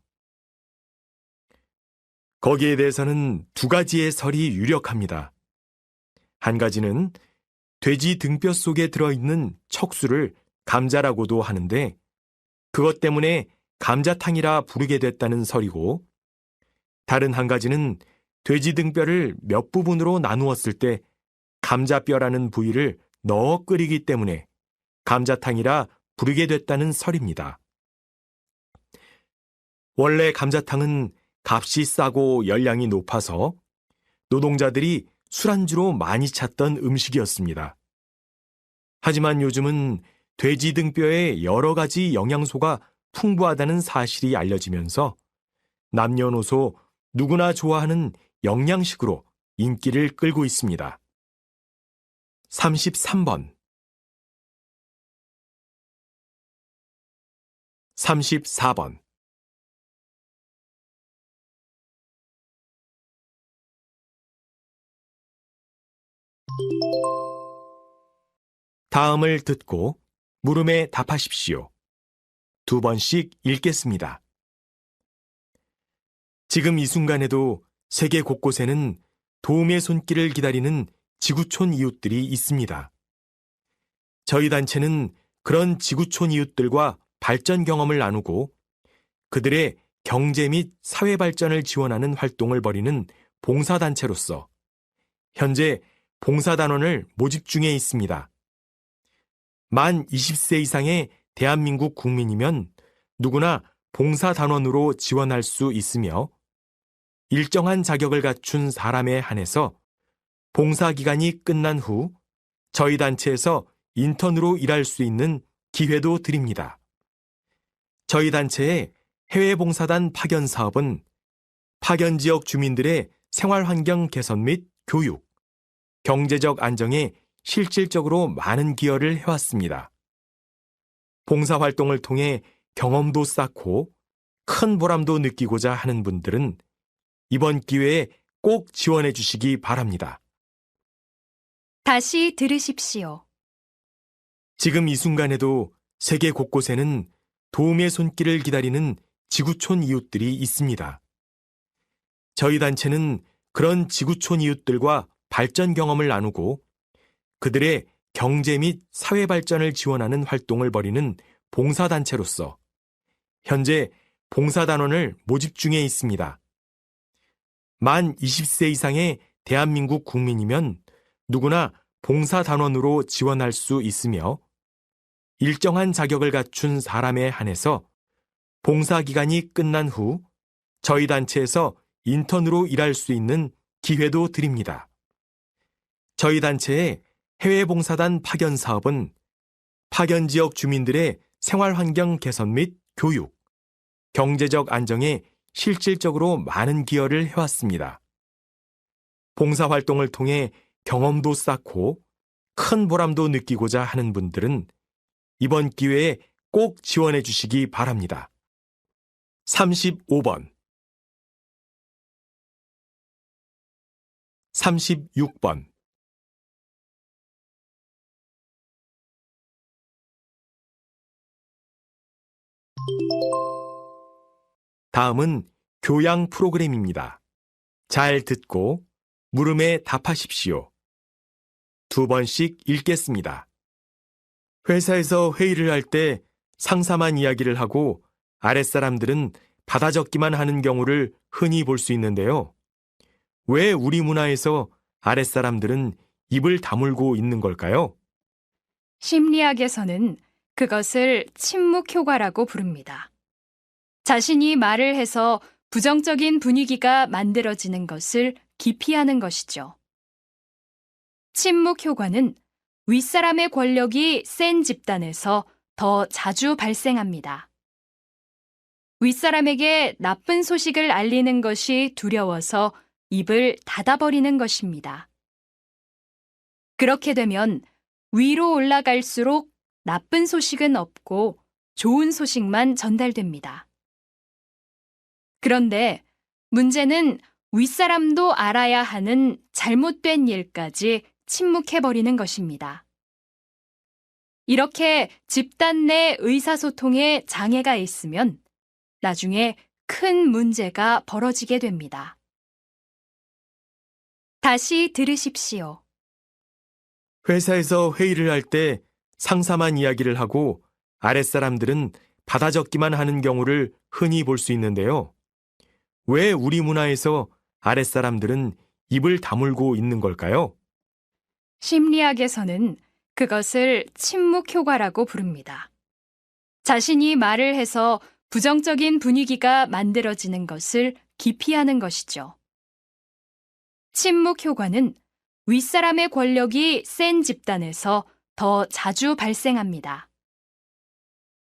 [SPEAKER 1] 거기에 대해서는 두 가지의 설이 유력합니다. 한 가지는 돼지 등뼈 속에 들어있는 척수를 감자라고도 하는데 그것 때문에 감자탕이라 부르게 됐다는 설이고, 다른 한 가지는 돼지 등뼈를 몇 부분으로 나누었을 때 감자뼈라는 부위를 넣어 끓이기 때문에 감자탕이라 부르게 됐다는 설입니다. 원래 감자탕은 값이 싸고 열량이 높아서 노동자들이 술안주로 많이 찾던 음식이었습니다. 하지만 요즘은 돼지 등뼈에 여러 가지 영양소가 풍부하다는 사실이 알려지면서 남녀노소 누구나 좋아하는 영양식으로 인기를 끌고 있습니다. 33번, 34번. 다음을 듣고 물음에 답하십시오. 두 번씩 읽겠습니다. 지금 이 순간에도 세계 곳곳에는 도움의 손길을 기다리는 지구촌 이웃들이 있습니다. 저희 단체는 그런 지구촌 이웃들과 발전 경험을 나누고 그들의 경제 및 사회 발전을 지원하는 활동을 벌이는 봉사단체로서 현재 봉사단원을 모집 중에 있습니다. 만 20세 이상의 대한민국 국민이면 누구나 봉사단원으로 지원할 수 있으며 일정한 자격을 갖춘 사람에 한해서 봉사기간이 끝난 후 저희 단체에서 인턴으로 일할 수 있는 기회도 드립니다. 저희 단체의 해외봉사단 파견 사업은 파견 지역 주민들의 생활환경 개선 및 교육, 경제적 안정에 실질적으로 많은 기여를 해왔습니다. 봉사활동을 통해 경험도 쌓고 큰 보람도 느끼고자 하는 분들은 이번 기회에 꼭 지원해 주시기 바랍니다.
[SPEAKER 2] 다시 들으십시오.
[SPEAKER 1] 지금 이 순간에도 세계 곳곳에는 도움의 손길을 기다리는 지구촌 이웃들이 있습니다. 저희 단체는 그런 지구촌 이웃들과 발전 경험을 나누고 그들의 경제 및 사회 발전을 지원하는 활동을 벌이는 봉사단체로서 현재 봉사단원을 모집 중에 있습니다. 만 20세 이상의 대한민국 국민이면 누구나 봉사단원으로 지원할 수 있으며 일정한 자격을 갖춘 사람에 한해서 봉사기간이 끝난 후 저희 단체에서 인턴으로 일할 수 있는 기회도 드립니다. 저희 단체의 해외봉사단 파견 사업은 파견 지역 주민들의 생활환경 개선 및 교육, 경제적 안정에 실질적으로 많은 기여를 해왔습니다. 봉사활동을 통해 경험도 쌓고 큰 보람도 느끼고자 하는 분들은 이번 기회에 꼭 지원해 주시기 바랍니다. 35번 36번 다음은 교양 프로그램입니다. 잘 듣고 물음에 답하십시오. 2번씩 읽겠습니다. 회사에서 회의를 할 때 상사만 이야기를 하고 아랫사람들은 받아 적기만 하는 경우를 흔히 볼 수 있는데요. 왜 우리 문화에서 아랫사람들은 입을 다물고 있는 걸까요?
[SPEAKER 2] 심리학에서는 그것을 침묵 효과라고 부릅니다. 자신이 말을 해서 부정적인 분위기가 만들어지는 것을 기피하는 것이죠. 침묵 효과는 윗사람의 권력이 센 집단에서 더 자주 발생합니다. 윗사람에게 나쁜 소식을 알리는 것이 두려워서 입을 닫아버리는 것입니다. 그렇게 되면 위로 올라갈수록 나쁜 소식은 없고 좋은 소식만 전달됩니다. 그런데 문제는 윗사람도 알아야 하는 잘못된 일까지 침묵해버리는 것입니다. 이렇게 집단 내 의사소통에 장애가 있으면 나중에 큰 문제가 벌어지게 됩니다. 다시 들으십시오.
[SPEAKER 1] 회사에서 회의를 할 때 상사만 이야기를 하고 아랫사람들은 받아 적기만 하는 경우를 흔히 볼 수 있는데요. 왜 우리 문화에서 아랫사람들은 입을 다물고 있는 걸까요?
[SPEAKER 2] 심리학에서는 그것을 침묵 효과라고 부릅니다. 자신이 말을 해서 부정적인 분위기가 만들어지는 것을 기피하는 것이죠. 침묵 효과는 윗사람의 권력이 센 집단에서 더 자주 발생합니다.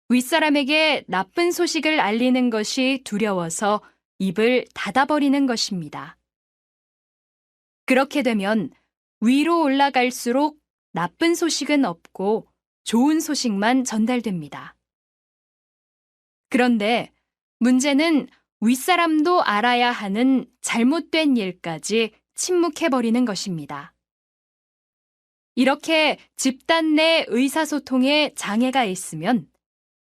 [SPEAKER 2] 윗사람에게 나쁜 소식을 알리는 것이 두려워서 입을 닫아버리는 것입니다. 그렇게 되면 위로 올라갈수록 나쁜 소식은 없고 좋은 소식만 전달됩니다. 그런데 문제는 윗사람도 알아야 하는 잘못된 일까지 침묵해버리는 것입니다. 이렇게 집단 내 의사소통에 장애가 있으면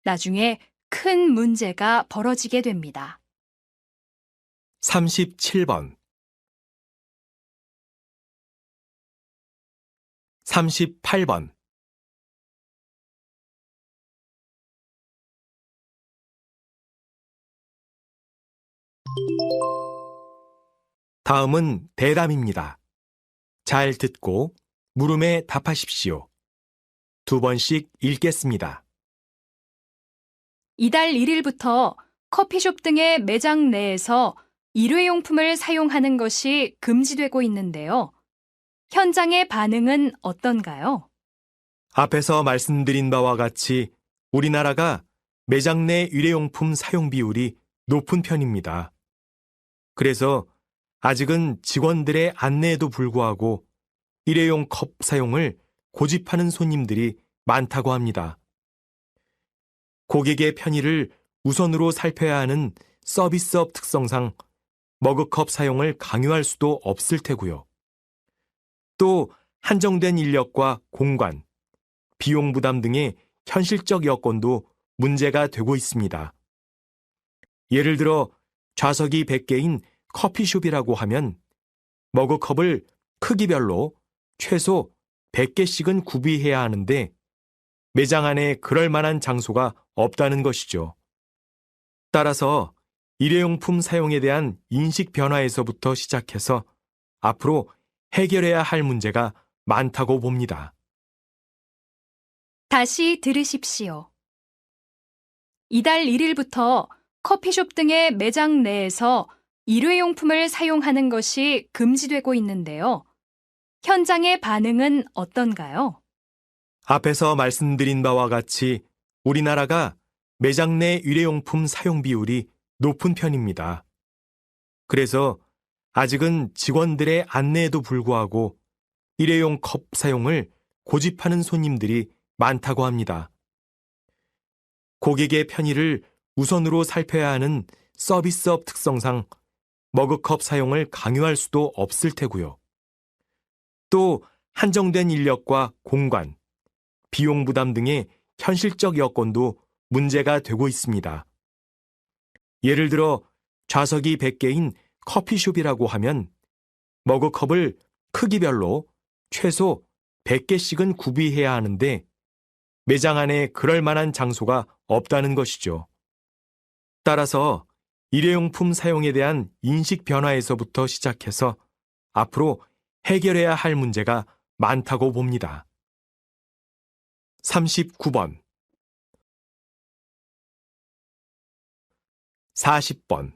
[SPEAKER 2] 나중에 큰 문제가 벌어지게 됩니다.
[SPEAKER 1] 37번 38번 다음은 대담입니다. 잘 듣고 물음에 답하십시오. 2번씩 읽겠습니다.
[SPEAKER 2] 이달 1일부터 커피숍 등의 매장 내에서 일회용품을 사용하는 것이 금지되고 있는데요. 현장의 반응은 어떤가요?
[SPEAKER 1] 앞에서 말씀드린 바와 같이 우리나라가 매장 내 일회용품 사용 비율이 높은 편입니다. 그래서 아직은 직원들의 안내에도 불구하고 일회용 컵 사용을 고집하는 손님들이 많다고 합니다. 고객의 편의를 우선으로 살펴야 하는 서비스업 특성상 머그컵 사용을 강요할 수도 없을 테고요. 또 한정된 인력과 공간, 비용 부담 등의 현실적 여건도 문제가 되고 있습니다. 예를 들어 좌석이 100개인 커피숍이라고 하면 머그컵을 크기별로 최소 100개씩은 구비해야 하는데 매장 안에 그럴 만한 장소가 없다는 것이죠. 따라서 일회용품 사용에 대한 인식 변화에서부터 시작해서 앞으로 해결해야 할 문제가 많다고 봅니다.
[SPEAKER 2] 다시 들으십시오. 이달 1일부터 커피숍 등의 매장 내에서 일회용품을 사용하는 것이 금지되고 있는데요. 현장의 반응은 어떤가요?
[SPEAKER 1] 앞에서 말씀드린 바와 같이 우리나라가 매장 내 일회용품 사용 비율이 높은 편입니다. 그래서 아직은 직원들의 안내에도 불구하고 일회용 컵 사용을 고집하는 손님들이 많다고 합니다. 고객의 편의를 우선으로 살펴야 하는 서비스업 특성상 머그컵 사용을 강요할 수도 없을 테고요. 또 한정된 인력과 공간, 비용 부담 등의 현실적 여건도 문제가 되고 있습니다. 예를 들어 좌석이 100개인 커피숍이라고 하면 머그컵을 크기별로 최소 100개씩은 구비해야 하는데 매장 안에 그럴 만한 장소가 없다는 것이죠. 따라서 일회용품 사용에 대한 인식 변화에서부터 시작해서 앞으로 해결해야 할 문제가 많다고 봅니다. 39번 40번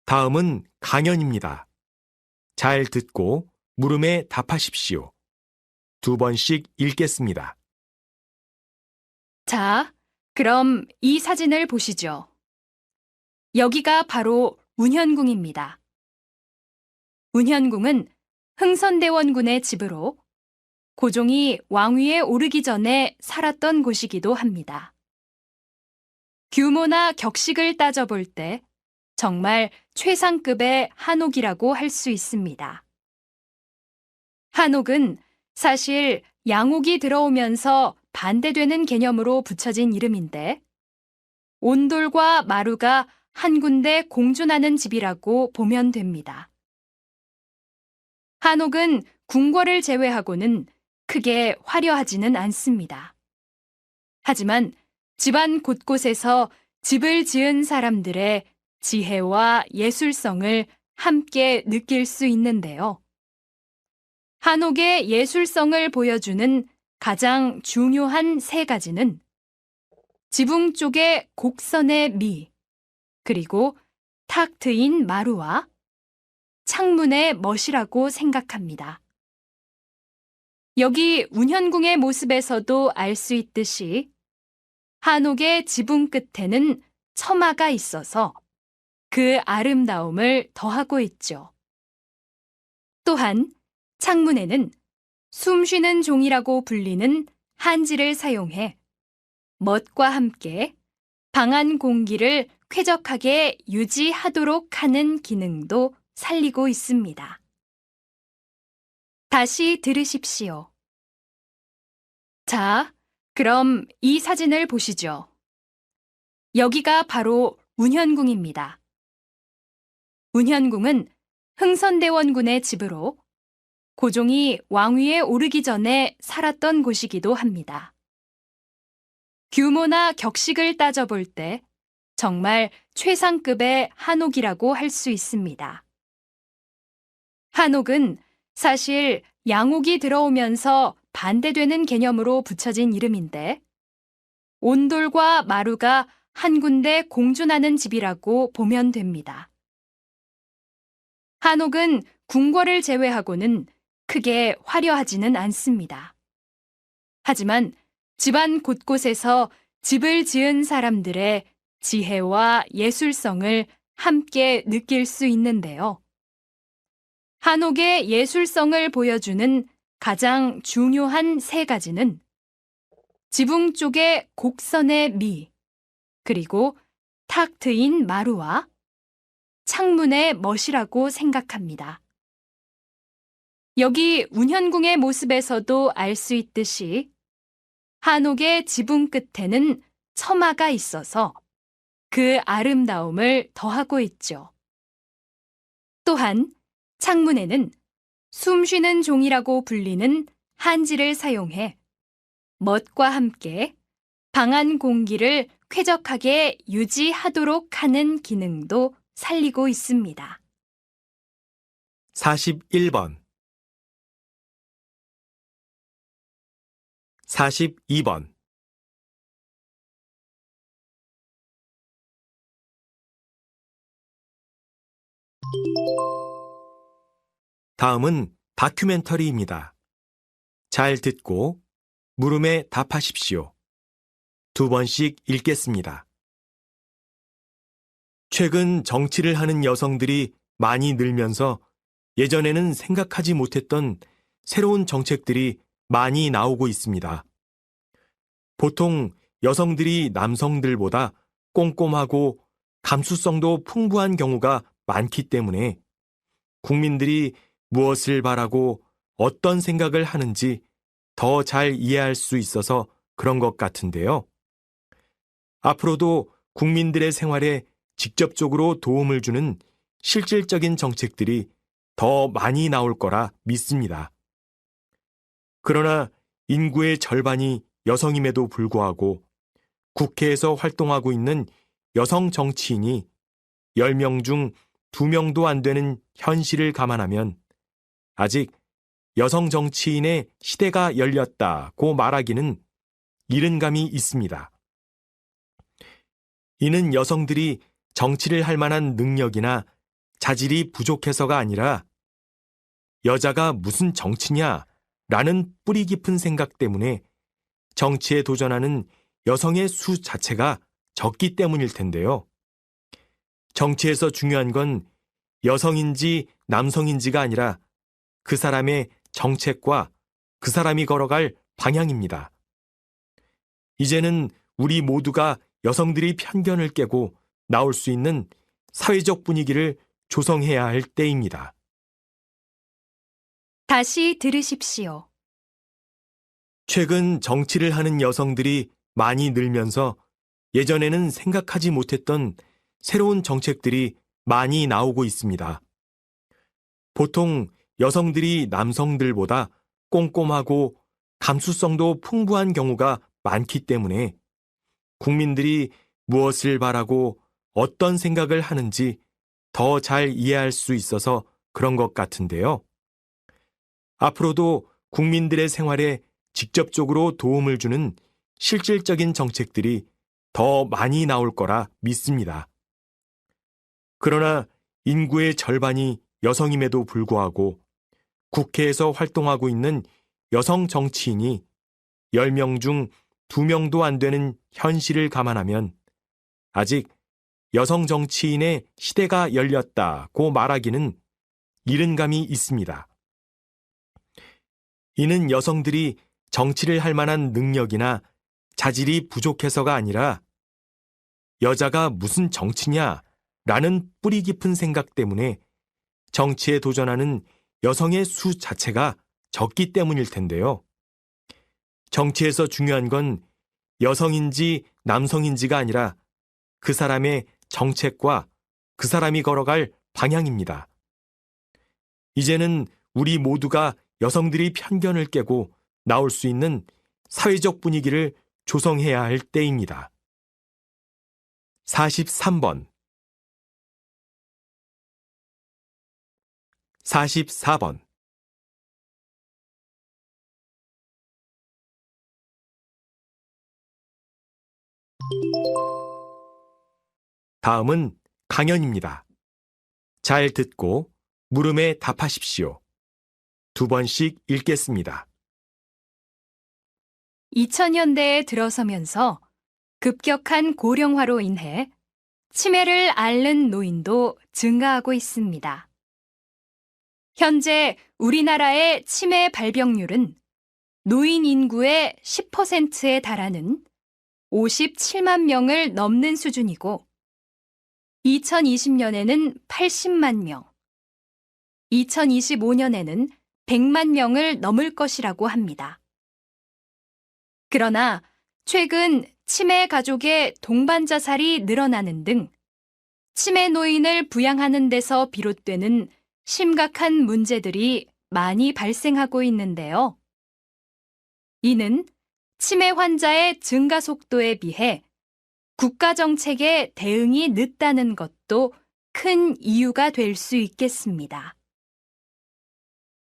[SPEAKER 1] 다음은 강연입니다. 잘 듣고 물음에 답하십시오. 2번씩 읽겠습니다.
[SPEAKER 2] 자, 그럼 이 사진을 보시죠. 여기가 바로 운현궁입니다. 운현궁은 흥선대원군의 집으로 고종이 왕위에 오르기 전에 살았던 곳이기도 합니다. 규모나 격식을 따져볼 때 정말 최상급의 한옥이라고 할 수 있습니다. 한옥은 사실 양옥이 들어오면서 반대되는 개념으로 붙여진 이름인데 온돌과 마루가 한 군데 공존하는 집이라고 보면 됩니다. 한옥은 궁궐을 제외하고는 크게 화려하지는 않습니다. 하지만 집안 곳곳에서 집을 지은 사람들의 지혜와 예술성을 함께 느낄 수 있는데요. 한옥의 예술성을 보여주는 가장 중요한 세 가지는 지붕 쪽의 곡선의 미, 그리고 탁 트인 마루와 창문의 멋이라고 생각합니다. 여기 운현궁의 모습에서도 알 수 있듯이 한옥의 지붕 끝에는 처마가 있어서 그 아름다움을 더하고 있죠. 또한 창문에는 숨쉬는 종이라고 불리는 한지를 사용해 멋과 함께 방안 공기를 쾌적하게 유지하도록 하는 기능도 살리고 있습니다. 다시 들으십시오. 자, 그럼 이 사진을 보시죠. 여기가 바로 운현궁입니다. 운현궁은 흥선대원군의 집으로 고종이 왕위에 오르기 전에 살았던 곳이기도 합니다. 규모나 격식을 따져볼 때 정말 최상급의 한옥이라고 할 수 있습니다. 한옥은 사실 양옥이 들어오면서 반대되는 개념으로 붙여진 이름인데 온돌과 마루가 한 군데 공존하는 집이라고 보면 됩니다. 한옥은 궁궐을 제외하고는 크게 화려하지는 않습니다. 하지만 집안 곳곳에서 집을 지은 사람들의 지혜와 예술성을 함께 느낄 수 있는데요. 한옥의 예술성을 보여주는 가장 중요한 세 가지는 지붕 쪽의 곡선의 미, 그리고 탁 트인 마루와 창문의 멋이라고 생각합니다. 여기 운현궁의 모습에서도 알 수 있듯이 한옥의 지붕 끝에는 처마가 있어서 그 아름다움을 더하고 있죠. 또한 창문에는 숨쉬는 종이라고 불리는 한지를 사용해 멋과 함께 방안 공기를 쾌적하게 유지하도록 하는 기능도 살리고 있습니다.
[SPEAKER 1] 41번, 42번. 다음은 다큐멘터리입니다. 잘 듣고 물음에 답하십시오. 2번씩 읽겠습니다. 최근 정치를 하는 여성들이 많이 늘면서 예전에는 생각하지 못했던 새로운 정책들이 많이 나오고 있습니다. 보통 여성들이 남성들보다 꼼꼼하고 감수성도 풍부한 경우가 많기 때문에 국민들이 무엇을 바라고 어떤 생각을 하는지 더 잘 이해할 수 있어서 그런 것 같은데요. 앞으로도 국민들의 생활에 직접적으로 도움을 주는 실질적인 정책들이 더 많이 나올 거라 믿습니다. 그러나 인구의 절반이 여성임에도 불구하고 국회에서 활동하고 있는 여성 정치인이 10명 중 2명도 안 되는 현실을 감안하면 아직 여성 정치인의 시대가 열렸다고 말하기는 이른 감이 있습니다. 이는 여성들이 정치를 할 만한 능력이나 자질이 부족해서가 아니라 여자가 무슨 정치냐 라는 뿌리 깊은 생각 때문에 정치에 도전하는 여성의 수 자체가 적기 때문일 텐데요. 정치에서 중요한 건 여성인지 남성인지가 아니라 그 사람의 정책과 그 사람이 걸어갈 방향입니다. 이제는 우리 모두가 여성들이 편견을 깨고 나올 수 있는 사회적 분위기를 조성해야 할 때입니다.
[SPEAKER 2] 다시 들으십시오.
[SPEAKER 1] 최근 정치를 하는 여성들이 많이 늘면서 예전에는 생각하지 못했던 새로운 정책들이 많이 나오고 있습니다. 보통 여성들이 남성들보다 꼼꼼하고 감수성도 풍부한 경우가 많기 때문에 국민들이 무엇을 바라고 어떤 생각을 하는지 더 잘 이해할 수 있어서 그런 것 같은데요. 앞으로도 국민들의 생활에 직접적으로 도움을 주는 실질적인 정책들이 더 많이 나올 거라 믿습니다. 그러나 인구의 절반이 여성임에도 불구하고 국회에서 활동하고 있는 여성 정치인이 10명 중 2명도 안 되는 현실을 감안하면 아직 여성 정치인의 시대가 열렸다고 말하기는 이른 감이 있습니다. 이는 여성들이 정치를 할 만한 능력이나 자질이 부족해서가 아니라 여자가 무슨 정치냐 라는 뿌리 깊은 생각 때문에 정치에 도전하는 여성의 수 자체가 적기 때문일 텐데요. 정치에서 중요한 건 여성인지 남성인지가 아니라 그 사람의 정책과 그 사람이 걸어갈 방향입니다. 이제는 우리 모두가 여성들이 편견을 깨고 나올 수 있는 사회적 분위기를 조성해야 할 때입니다. 43번, 44번. 다음은 강연입니다. 잘 듣고 물음에 답하십시오. 2번씩 읽겠습니다.
[SPEAKER 2] 2000년대에 들어서면서 급격한 고령화로 인해 치매를 앓는 노인도 증가하고 있습니다. 현재 우리나라의 치매 발병률은 노인 인구의 10%에 달하는 57만 명을 넘는 수준이고 2020년에는 80만 명, 2025년에는 100만 명을 넘을 것이라고 합니다. 그러나 최근 치매 가족의 동반 자살이 늘어나는 등 치매 노인을 부양하는 데서 비롯되는 심각한 문제들이 많이 발생하고 있는데요. 이는 치매 환자의 증가 속도에 비해 국가 정책의 대응이 늦다는 것도 큰 이유가 될 수 있겠습니다.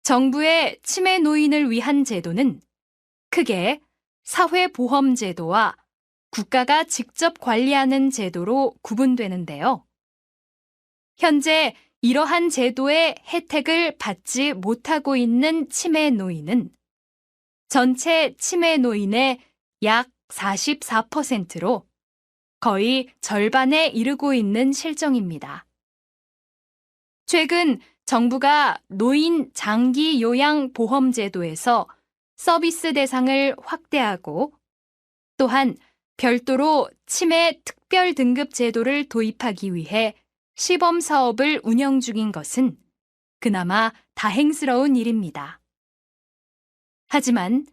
[SPEAKER 2] 정부의 치매 노인을 위한 제도는 크게 사회보험제도와 국가가 직접 관리하는 제도로 구분되는데요. 현재 이러한 제도의 혜택을 받지 못하고 있는 치매 노인은 전체 치매 노인의 약 44%로 거의 절반에 이르고 있는 실정입니다. 최근 정부가 노인 장기 요양 보험 제도에서 서비스 대상을 확대하고 또한 별도로 치매 특별 등급 제도를 도입하기 위해 시범 사업을 운영 중인 것은 그나마 다행스러운 일입니다. 하지만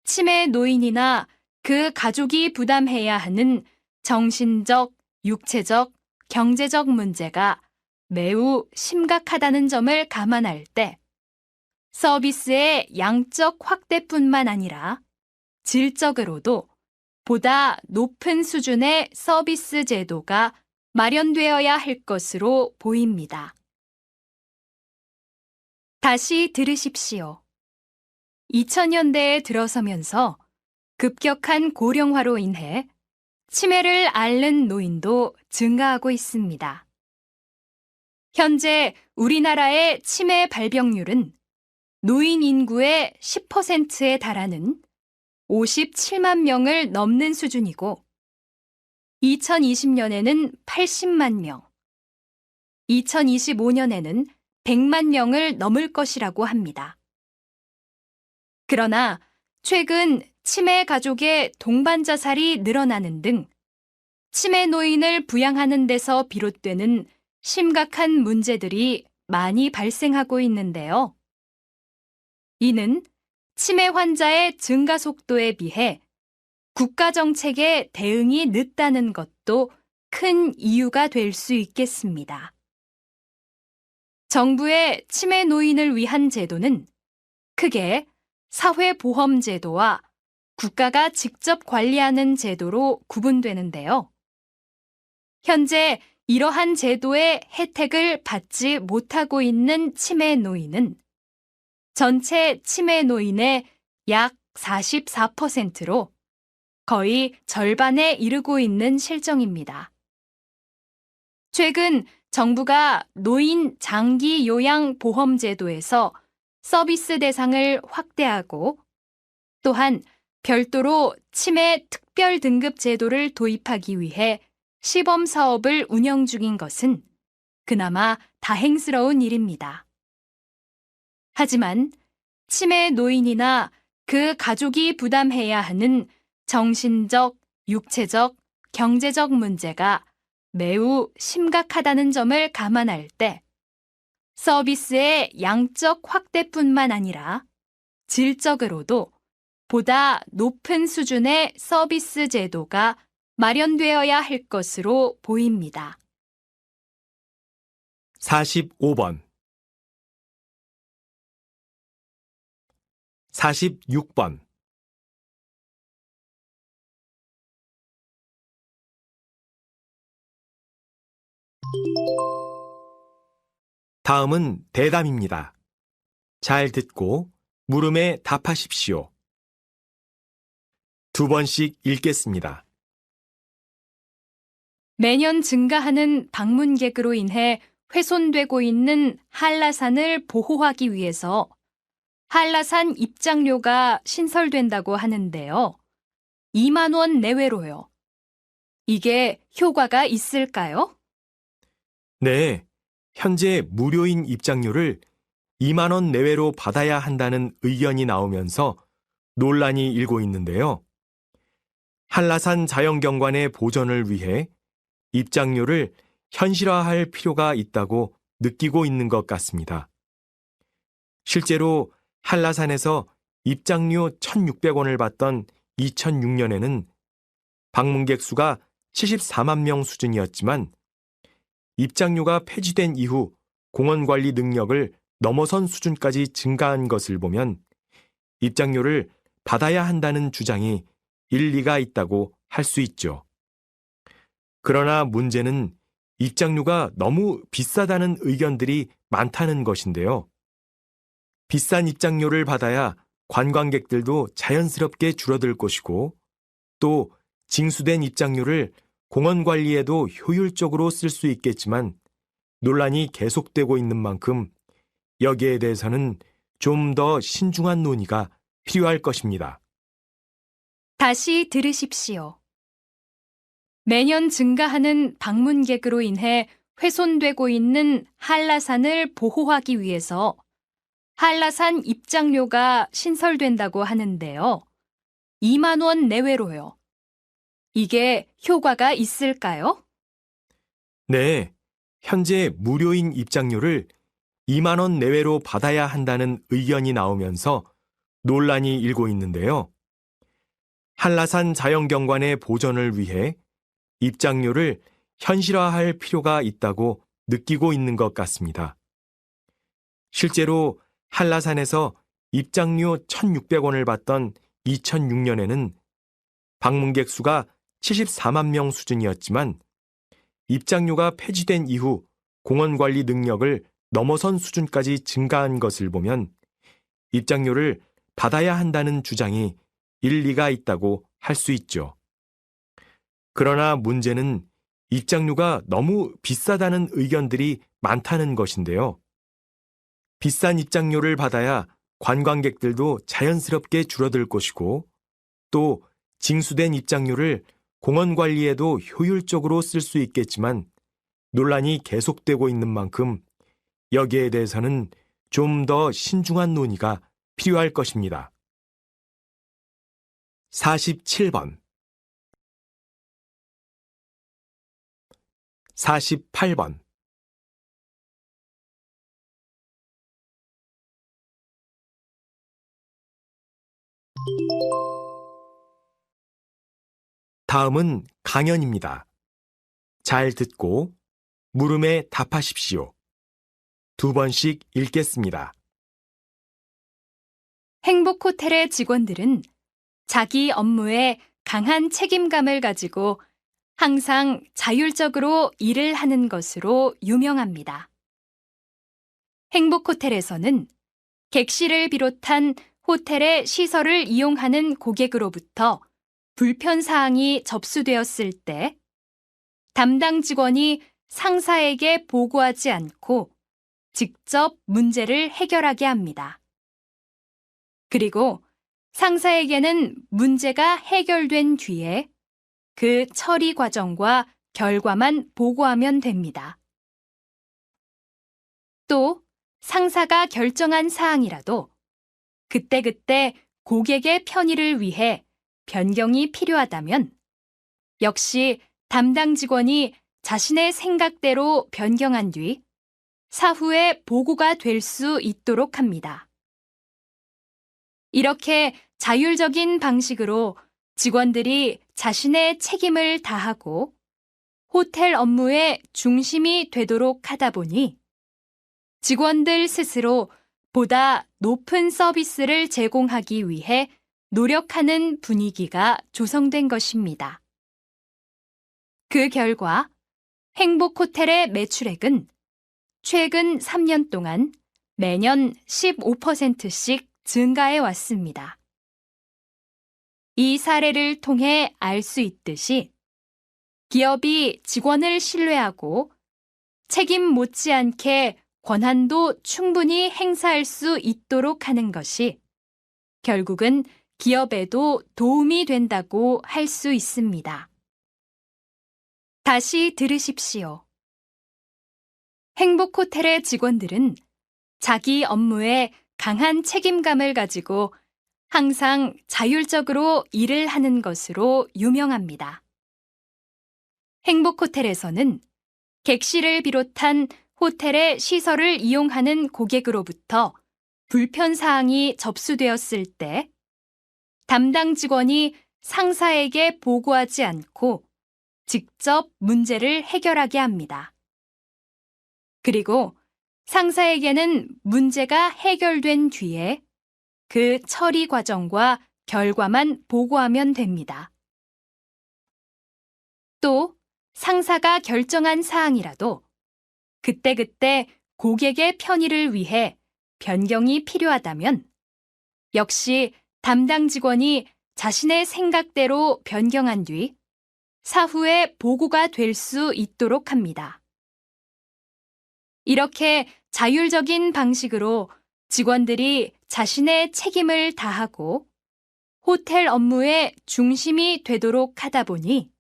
[SPEAKER 2] 치매 노인이나 그 가족이 부담해야 하는 정신적, 육체적, 경제적 문제가 매우 심각하다는 점을 감안할 때 서비스의 양적 확대뿐만 아니라 질적으로도 보다 높은 수준의 서비스 제도가 마련되어야 할 것으로 보입니다. 다시 들으십시오. 2000년대에 들어서면서 급격한 고령화로 인해 치매를 앓는 노인도 증가하고 있습니다. 현재 우리나라의 치매 발병률은 노인 인구의 10%에 달하는 57만 명을 넘는 수준이고 2020년에는 80만 명, 2025년에는 100만 명을 넘을 것이라고 합니다. 그러나 최근 치매 가족의 동반 자살이 늘어나는 등 치매 노인을 부양하는 데서 비롯되는 심각한 문제들이 많이 발생하고 있는데요. 이는 치매 환자의 증가 속도에 비해 국가 정책의 대응이 늦다는 것도 큰 이유가 될 수 있겠습니다. 정부의 치매 노인을 위한 제도는 크게 사회보험제도와 국가가 직접 관리하는 제도로 구분되는데요. 현재 이러한 제도의 혜택을 받지 못하고 있는 치매 노인은 전체 치매 노인의 약 44%로 거의 절반에 이르고 있는 실정입니다. 최근 정부가 노인 장기 요양 보험 제도에서 서비스 대상을 확대하고 또한 별도로 치매 특별 등급 제도를 도입하기 위해 시범 사업을 운영 중인 것은 그나마 다행스러운 일입니다. 하지만 치매 노인이나 그 가족이 부담해야 하는 정신적, 육체적, 경제적 문제가 매우 심각하다는 점을 감안할 때 서비스의 양적 확대뿐만 아니라 질적으로도 보다 높은 수준의 서비스 제도가 마련되어야 할 것으로 보입니다.
[SPEAKER 1] 45번 46번 다음은 대담입니다. 잘 듣고 물음에 답하십시오. 두 번씩 읽겠습니다.
[SPEAKER 2] 매년 증가하는 방문객으로 인해 훼손되고 있는 한라산을 보호하기 위해서 한라산 입장료가 신설된다고 하는데요. 2만 원 내외로요. 이게 효과가 있을까요?
[SPEAKER 1] 네, 현재 무료인 입장료를 2만 원 내외로 받아야 한다는 의견이 나오면서 논란이 일고 있는데요. 한라산 자연경관의 보존을 위해 입장료를 현실화할 필요가 있다고 느끼고 있는 것 같습니다. 실제로 한라산에서 입장료 1,600원을 받던 2006년에는 방문객 수가 74만 명 수준이었지만 입장료가 폐지된 이후 공원 관리 능력을 넘어선 수준까지 증가한 것을 보면 입장료를 받아야 한다는 주장이 일리가 있다고 할 수 있죠. 그러나 문제는 입장료가 너무 비싸다는 의견들이 많다는 것인데요. 비싼 입장료를 받아야 관광객들도 자연스럽게 줄어들 것이고 또 징수된 입장료를 공원 관리에도 효율적으로 쓸 수 있겠지만 논란이 계속되고 있는 만큼 여기에 대해서는 좀 더 신중한 논의가 필요할 것입니다.
[SPEAKER 2] 다시 들으십시오. 매년 증가하는 방문객으로 인해 훼손되고 있는 한라산을 보호하기 위해서 한라산 입장료가 신설된다고 하는데요. 2만 원 내외로요. 이게 효과가 있을까요?
[SPEAKER 1] 네, 현재 무료인 입장료를 2만 원 내외로 받아야 한다는 의견이 나오면서 논란이 일고 있는데요. 한라산 자연경관의 보존을 위해 입장료를 현실화할 필요가 있다고 느끼고 있는 것 같습니다. 실제로 한라산에서 입장료 1,600원을 받던 2006년에는 방문객 수가 74만 명 수준이었지만 입장료가 폐지된 이후 공원 관리 능력을 넘어선 수준까지 증가한 것을 보면 입장료를 받아야 한다는 주장이 일리가 있다고 할 수 있죠. 그러나 문제는 입장료가 너무 비싸다는 의견들이 많다는 것인데요. 비싼 입장료를 받아야 관광객들도 자연스럽게 줄어들 것이고 또 징수된 입장료를 공원 관리에도 효율적으로 쓸 수 있겠지만 논란이 계속되고 있는 만큼 여기에 대해서는 좀 더 신중한 논의가 필요할 것입니다. 47번 48번 다음은 강연입니다. 잘 듣고 물음에 답하십시오. 2번씩 읽겠습니다.
[SPEAKER 2] 행복호텔의 직원들은 자기 업무에 강한 책임감을 가지고 항상 자율적으로 일을 하는 것으로 유명합니다. 행복호텔에서는 객실을 비롯한 호텔의 시설을 이용하는 고객으로부터 불편사항이 접수되었을 때 담당 직원이 상사에게 보고하지 않고 직접 문제를 해결하게 합니다. 그리고 상사에게는 문제가 해결된 뒤에 그 처리 과정과 결과만 보고하면 됩니다. 또 상사가 결정한 사항이라도 그때그때 고객의 편의를 위해 변경이 필요하다면 역시 담당 직원이 자신의 생각대로 변경한 뒤 사후에 보고가 될 수 있도록 합니다. 이렇게 자율적인 방식으로 직원들이 자신의 책임을 다하고 호텔 업무의 중심이 되도록 하다 보니 직원들 스스로 보다 높은 서비스를 제공하기 위해 노력하는 분위기가 조성된 것입니다. 그 결과 행복호텔의 매출액은 최근 3년 동안 매년 15%씩 증가해 왔습니다. 이 사례를 통해 알 수 있듯이 기업이 직원을 신뢰하고 책임 못지않게 권한도 충분히 행사할 수 있도록 하는 것이 결국은 기업에도 도움이 된다고 할 수 있습니다. 다시 들으십시오. 행복호텔의 직원들은 자기 업무에 강한 책임감을 가지고 항상 자율적으로 일을 하는 것으로 유명합니다. 행복호텔에서는 객실을 비롯한 호텔의 시설을 이용하는 고객으로부터 불편사항이 접수되었을 때 담당 직원이 상사에게 보고하지 않고 직접 문제를 해결하게 합니다. 그리고 상사에게는 문제가 해결된 뒤에 그 처리 과정과 결과만 보고하면 됩니다. 또 상사가 결정한 사항이라도 그때그때 고객의 편의를 위해 변경이 필요하다면 역시 담당 직원이 자신의 생각대로 변경한 뒤 사후에 보고가 될 수 있도록 합니다. 이렇게 자율적인 방식으로 직원들이 자신의 책임을 다하고 호텔 업무의 중심이 되도록 하다 보니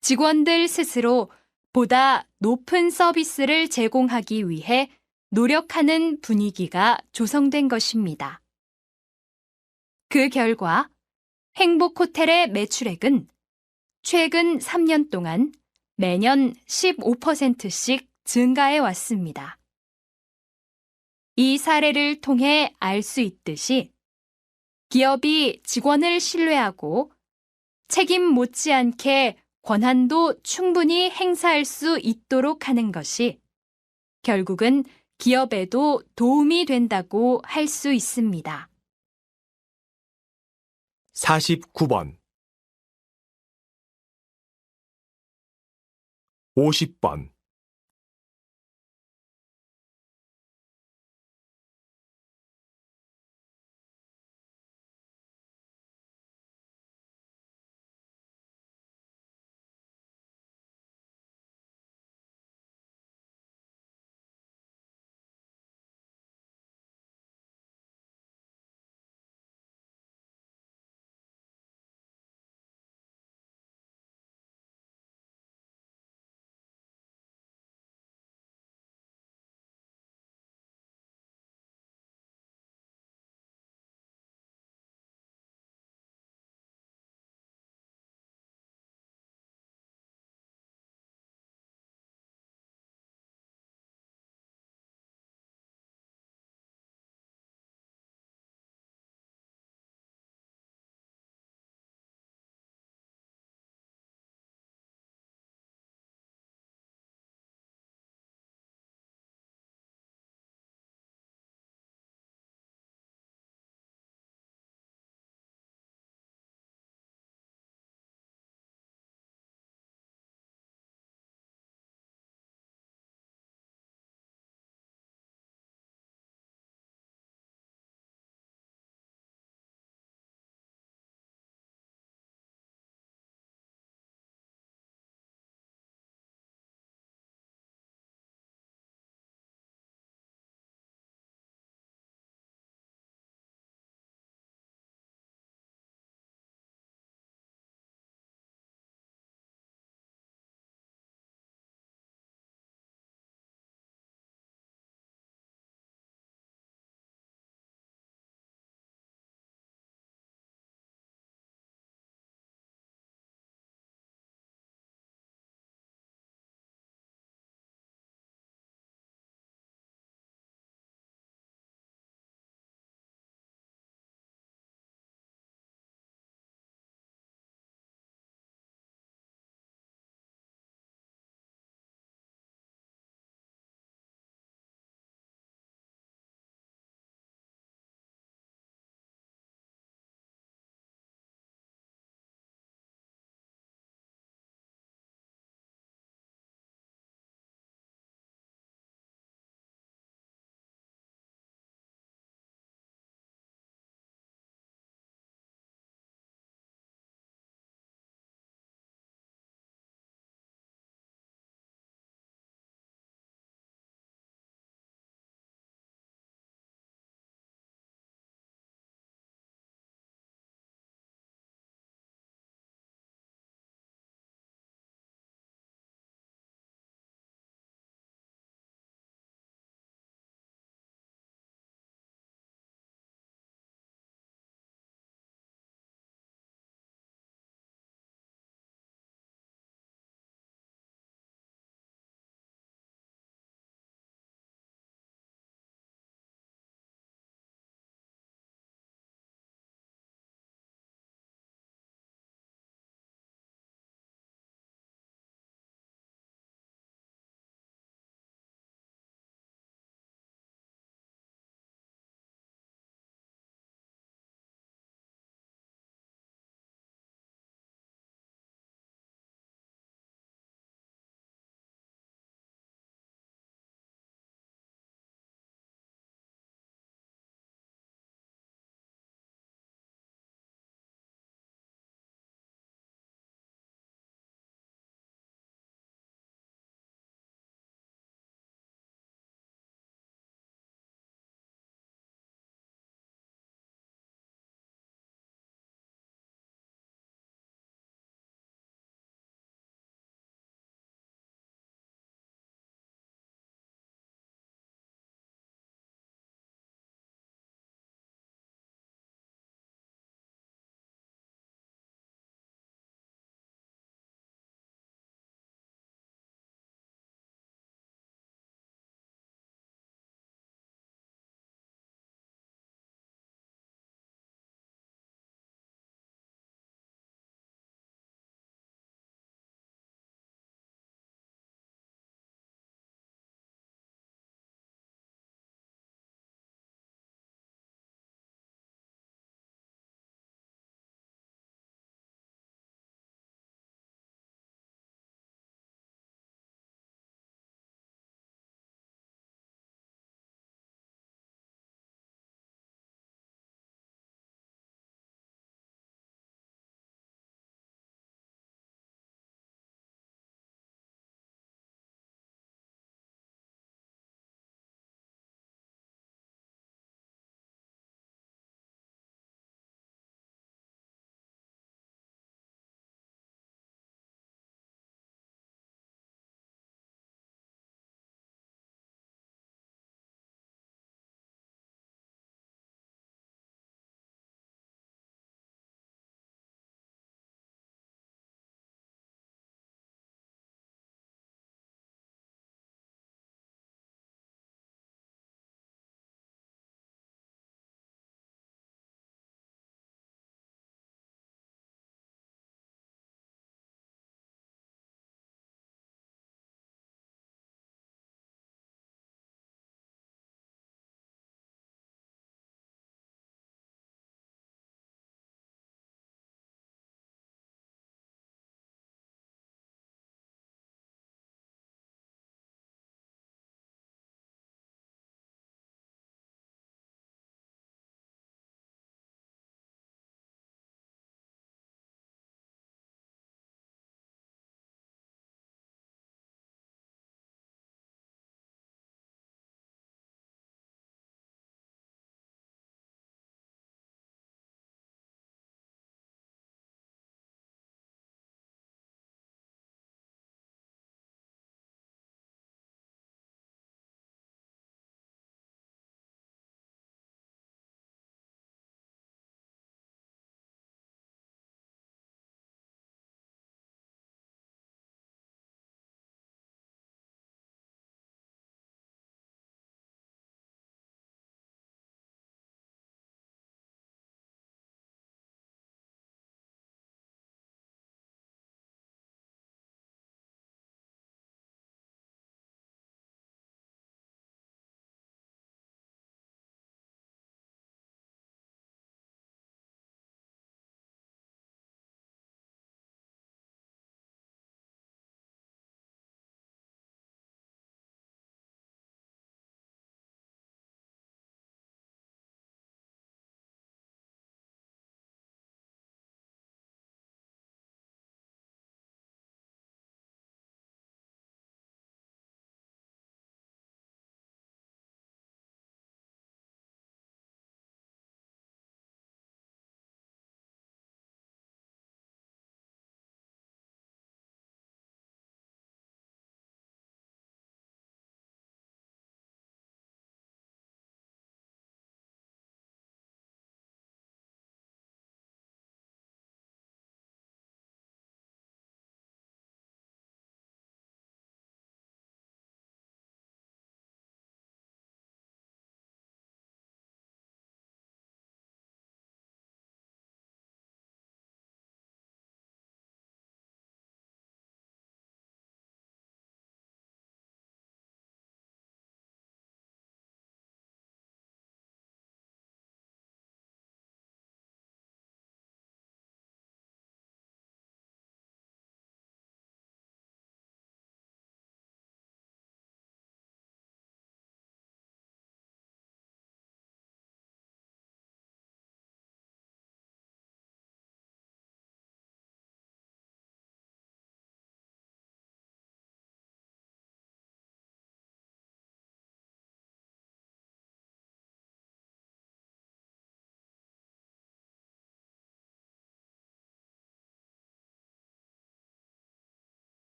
[SPEAKER 2] 직원들 스스로 보다 높은 서비스를 제공하기 위해 노력하는 분위기가 조성된 것입니다. 그 결과 행복호텔의 매출액은 최근 3년 동안 매년 15%씩 증가해 왔습니다. 이 사례를 통해 알 수 있듯이 기업이 직원을 신뢰하고 책임 못지않게 권한도 충분히 행사할 수 있도록 하는 것이 결국은 기업에도 도움이 된다고 할 수 있습니다.
[SPEAKER 1] 49번 50번